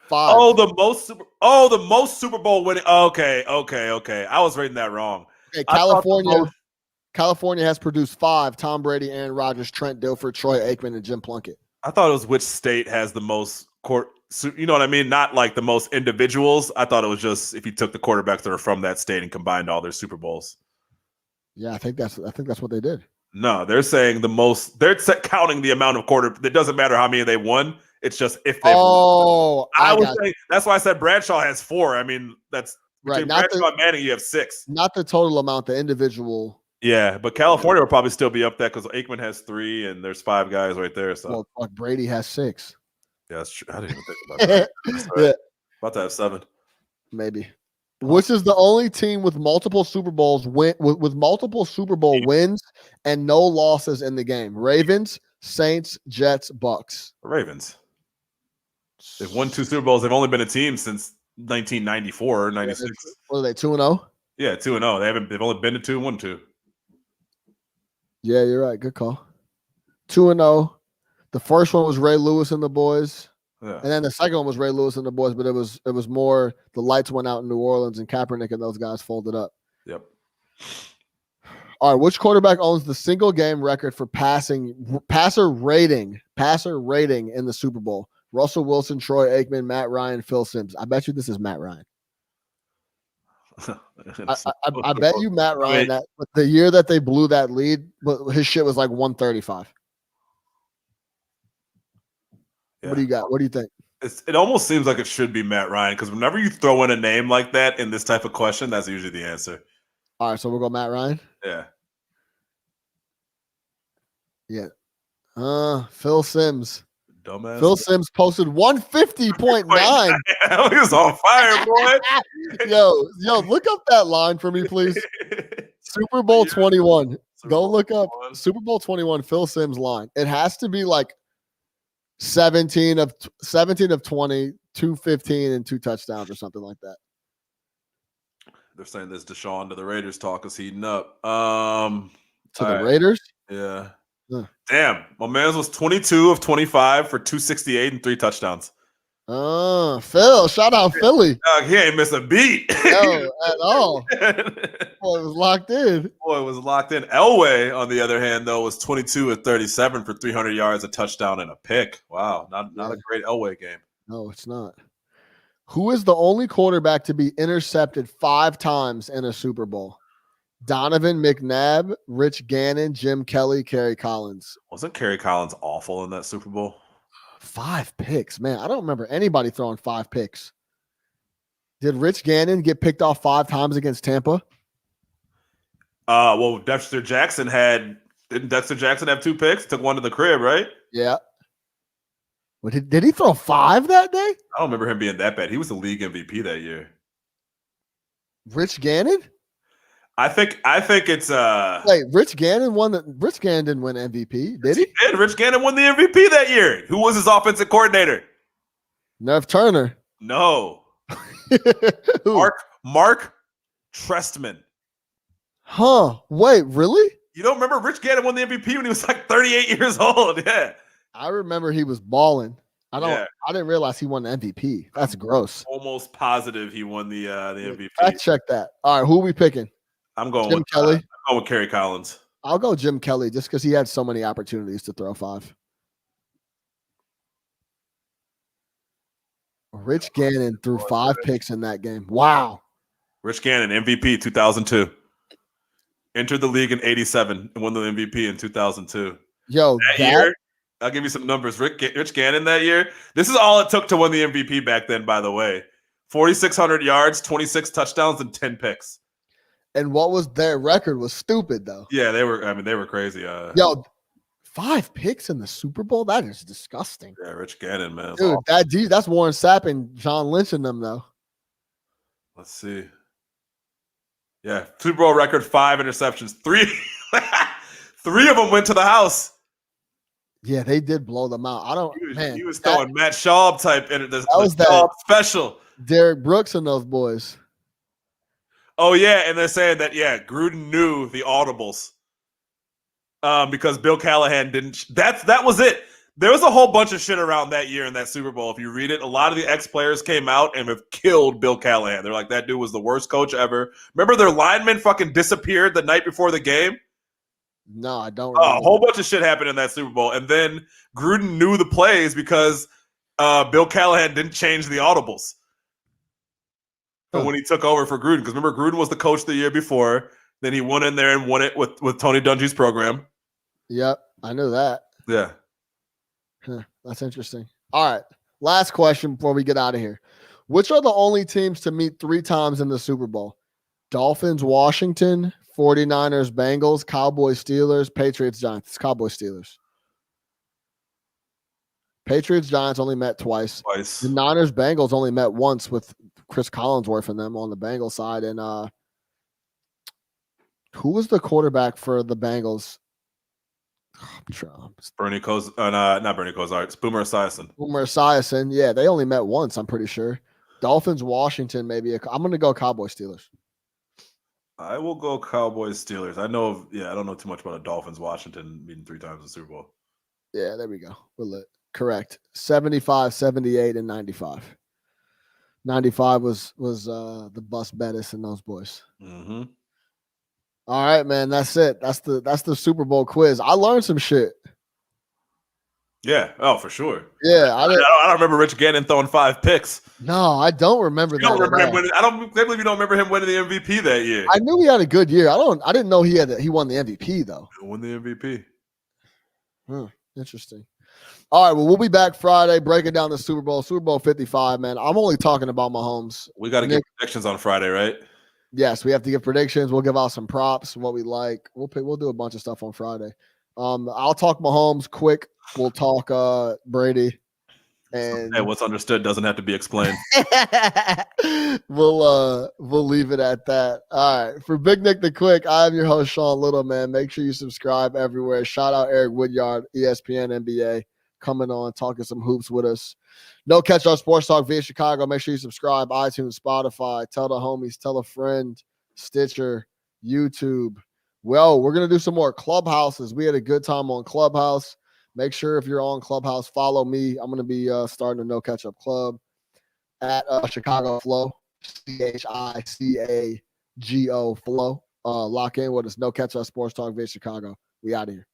5. Oh, the most Super Bowl winning. Okay. I was reading that wrong. Okay, California has produced 5. Tom Brady, Aaron Rodgers, Trent Dilfer, Troy Aikman, and Jim Plunkett. I thought it was which state has the most you know what I mean? Not like the most individuals. I thought it was just if you took the quarterbacks that are from that state and combined all their Super Bowls. Yeah, I think that's what they did. No, they're saying the most. They're counting the amount of quarter. It doesn't matter how many they won. It's just if they. Oh, I was saying that's why I said Bradshaw has 4. I mean, that's between right. Bradshaw and Manning, you have 6. Not the total amount, the individual. Yeah, but California will probably still be up there because Aikman has 3 and there's 5 guys right there. So Well, fuck, Brady has 6. yeah, that's true. I didn't even think about that. That's right. Yeah, About to have 7. maybe. Which is the only team with multiple Super Bowls with multiple Super Bowl wins and no losses in the game? Ravens, Saints, Jets, Bucks. The Ravens. They've won 2 Super Bowls. They've only been a team since 1994 or 96. What are they, 2-0? Yeah, 2-0. They've only been to 2 and won 2. Yeah, you're right. Good call. 2-0. The first one was Ray Lewis and the boys. Yeah. And then the second one was Ray Lewis and the boys, but it was more the lights went out in New Orleans and Kaepernick and those guys folded up. Yep. All right, which quarterback owns the single game record for passer rating in the Super Bowl? Russell Wilson, Troy Aikman, Matt Ryan, Phil Simms. I bet you this is Matt Ryan. I bet you Matt Ryan that the year that they blew that lead, his shit was like 135. Yeah. What do you got? What do you think? It almost seems like it should be Matt Ryan because whenever you throw in a name like that in this type of question, that's usually the answer. All right, so we'll go Matt Ryan. Yeah. Yeah. Phil Simms. Dumbass. Phil Simms posted 150.9. He was on fire, boy. yo, look up that line for me, please. Super Bowl 21. Go look up Super Bowl 21 Phil Simms line. It has to be like 17 of 20, 215 and 2 touchdowns or something like that. They're saying this Deshaun to the Raiders talk is heating up. To the Raiders? Yeah. Huh. Damn. My man's was 22 of 25 for 268 and 3 touchdowns. Phil. Shout out Philly. He ain't missed a beat. No, at all. Boy, it was locked in. Boy, it was locked in. Elway, on the other hand, though, was 22 of 37 for 300 yards, a touchdown, and a pick. Wow. Not a great Elway game. No, it's not. Who is the only quarterback to be intercepted 5 times in a Super Bowl? Donovan McNabb, Rich Gannon, Jim Kelly, Kerry Collins. Wasn't Kerry Collins awful in that Super Bowl? 5 picks, man. I don't remember anybody throwing 5 picks. Did Rich Gannon get picked off 5 times against Tampa? Well, Dexter Jackson didn't Dexter Jackson have 2 picks? Took one to the crib, right? Yeah. What, did he throw 5 that day? I don't remember him being that bad. He was the league MVP that year. Rich Gannon? I think it's Wait, Rich Gannon Rich Gannon didn't win MVP, did he? He did. Rich Gannon won the MVP that year. Who was his offensive coordinator? Nerf Turner. No. Mark Trestman. Huh. Wait, really? You don't remember Rich Gannon won the MVP when he was like 38 years old? Yeah. I remember he was balling. I didn't realize he won the MVP. That's gross. Almost positive he won the MVP. Fact check that. All right, who are we picking? I'm going Jim with Kelly. I'm going with Kerry Collins. I'll go Jim Kelly just because he had so many opportunities to throw 5. Rich Gannon threw 5 picks in that game. Wow. Rich Gannon, MVP 2002. Entered the league in 87 and won the MVP in 2002. Yo, that year, I'll give you some numbers. Rich Gannon that year. This is all it took to win the MVP back then, by the way. 4,600 yards, 26 touchdowns, and 10 picks. And what was their record was stupid, though. Yeah, they were crazy. Yo, 5 picks in the Super Bowl? That is disgusting. Yeah, Rich Gannon, man. Dude, that's Warren Sapp and John Lynch in them, though. Let's see. Yeah, Super Bowl record 5 interceptions. 3 of them went to the house. Yeah, they did blow them out. He was throwing Matt Schaub type. That was that special. Derek Brooks and those boys. Oh, yeah, and they're saying that, Gruden knew the audibles because Bill Callahan didn't. That was it. There was a whole bunch of shit around that year in that Super Bowl. If you read it, a lot of the ex-players came out and have killed Bill Callahan. They're like, that dude was the worst coach ever. Remember their linemen fucking disappeared the night before the game? No, I don't. A whole bunch of shit happened in that Super Bowl. And then Gruden knew the plays because Bill Callahan didn't change the audibles. But when he took over for Gruden, because remember, Gruden was the coach the year before. Then he went in there and won it with Tony Dungy's program. Yep, I knew that. Yeah. Huh, that's interesting. All right, last question before we get out of here. Which are the only teams to meet 3 times in the Super Bowl? Dolphins, Washington, 49ers, Bengals, Cowboys, Steelers, Patriots, Giants. It's Cowboys, Steelers. Patriots, Giants only met twice. The Niners, Bengals only met once with Chris Collinsworth and them on the Bengals side. And who was the quarterback for the Bengals? Bernie Kos, not Bernie Kosar. It's Boomer Esiason. Boomer Esiason. Yeah, they only met once, I'm pretty sure. Dolphins, Washington, maybe. I'm going to go Cowboys, Steelers. I will go Cowboys, Steelers. I don't know too much about the Dolphins, Washington meeting 3 times in the Super Bowl. Yeah, there we go. We're lit. Correct. 75, 78, and 95. 95 was the Bus Bettis and those boys. Mm-hmm. All right, man. That's it. That's the Super Bowl quiz. I learned some shit. Yeah. Oh, for sure. Yeah. I don't remember Rich Gannon throwing 5 picks. No, I don't remember that. Don't remember him winning, I can't believe you don't remember him winning the MVP that year. I knew he had a good year. I didn't know he won the MVP though. He won the MVP. Interesting. All right, well, we'll be back Friday breaking down the Super Bowl 55, man. I'm only talking about Mahomes. We got to get predictions on Friday, right? Yes, we have to give predictions. We'll give out some props, what we like. We'll do a bunch of stuff on Friday. I'll talk Mahomes quick. We'll talk Brady. And hey, what's understood doesn't have to be explained. We'll leave it at that. All right. For Big Nick the Quick, I am your host, Sean Little, man. Make sure you subscribe everywhere. Shout out Eric Woodyard, ESPN NBA, coming on, talking some hoops with us. No Catch Up Sports Talk via Chicago. Make sure you subscribe, iTunes, Spotify, tell the homies, tell a friend, Stitcher, YouTube. Well, we're going to do some more Clubhouses. We had a good time on Clubhouse. Make sure if you're on Clubhouse, follow me. I'm going to be starting a No Catch Up Club at Chicago Flow, CHICAGO Flow. Lock in with us. No Catch Up Sports Talk via Chicago. We out of here.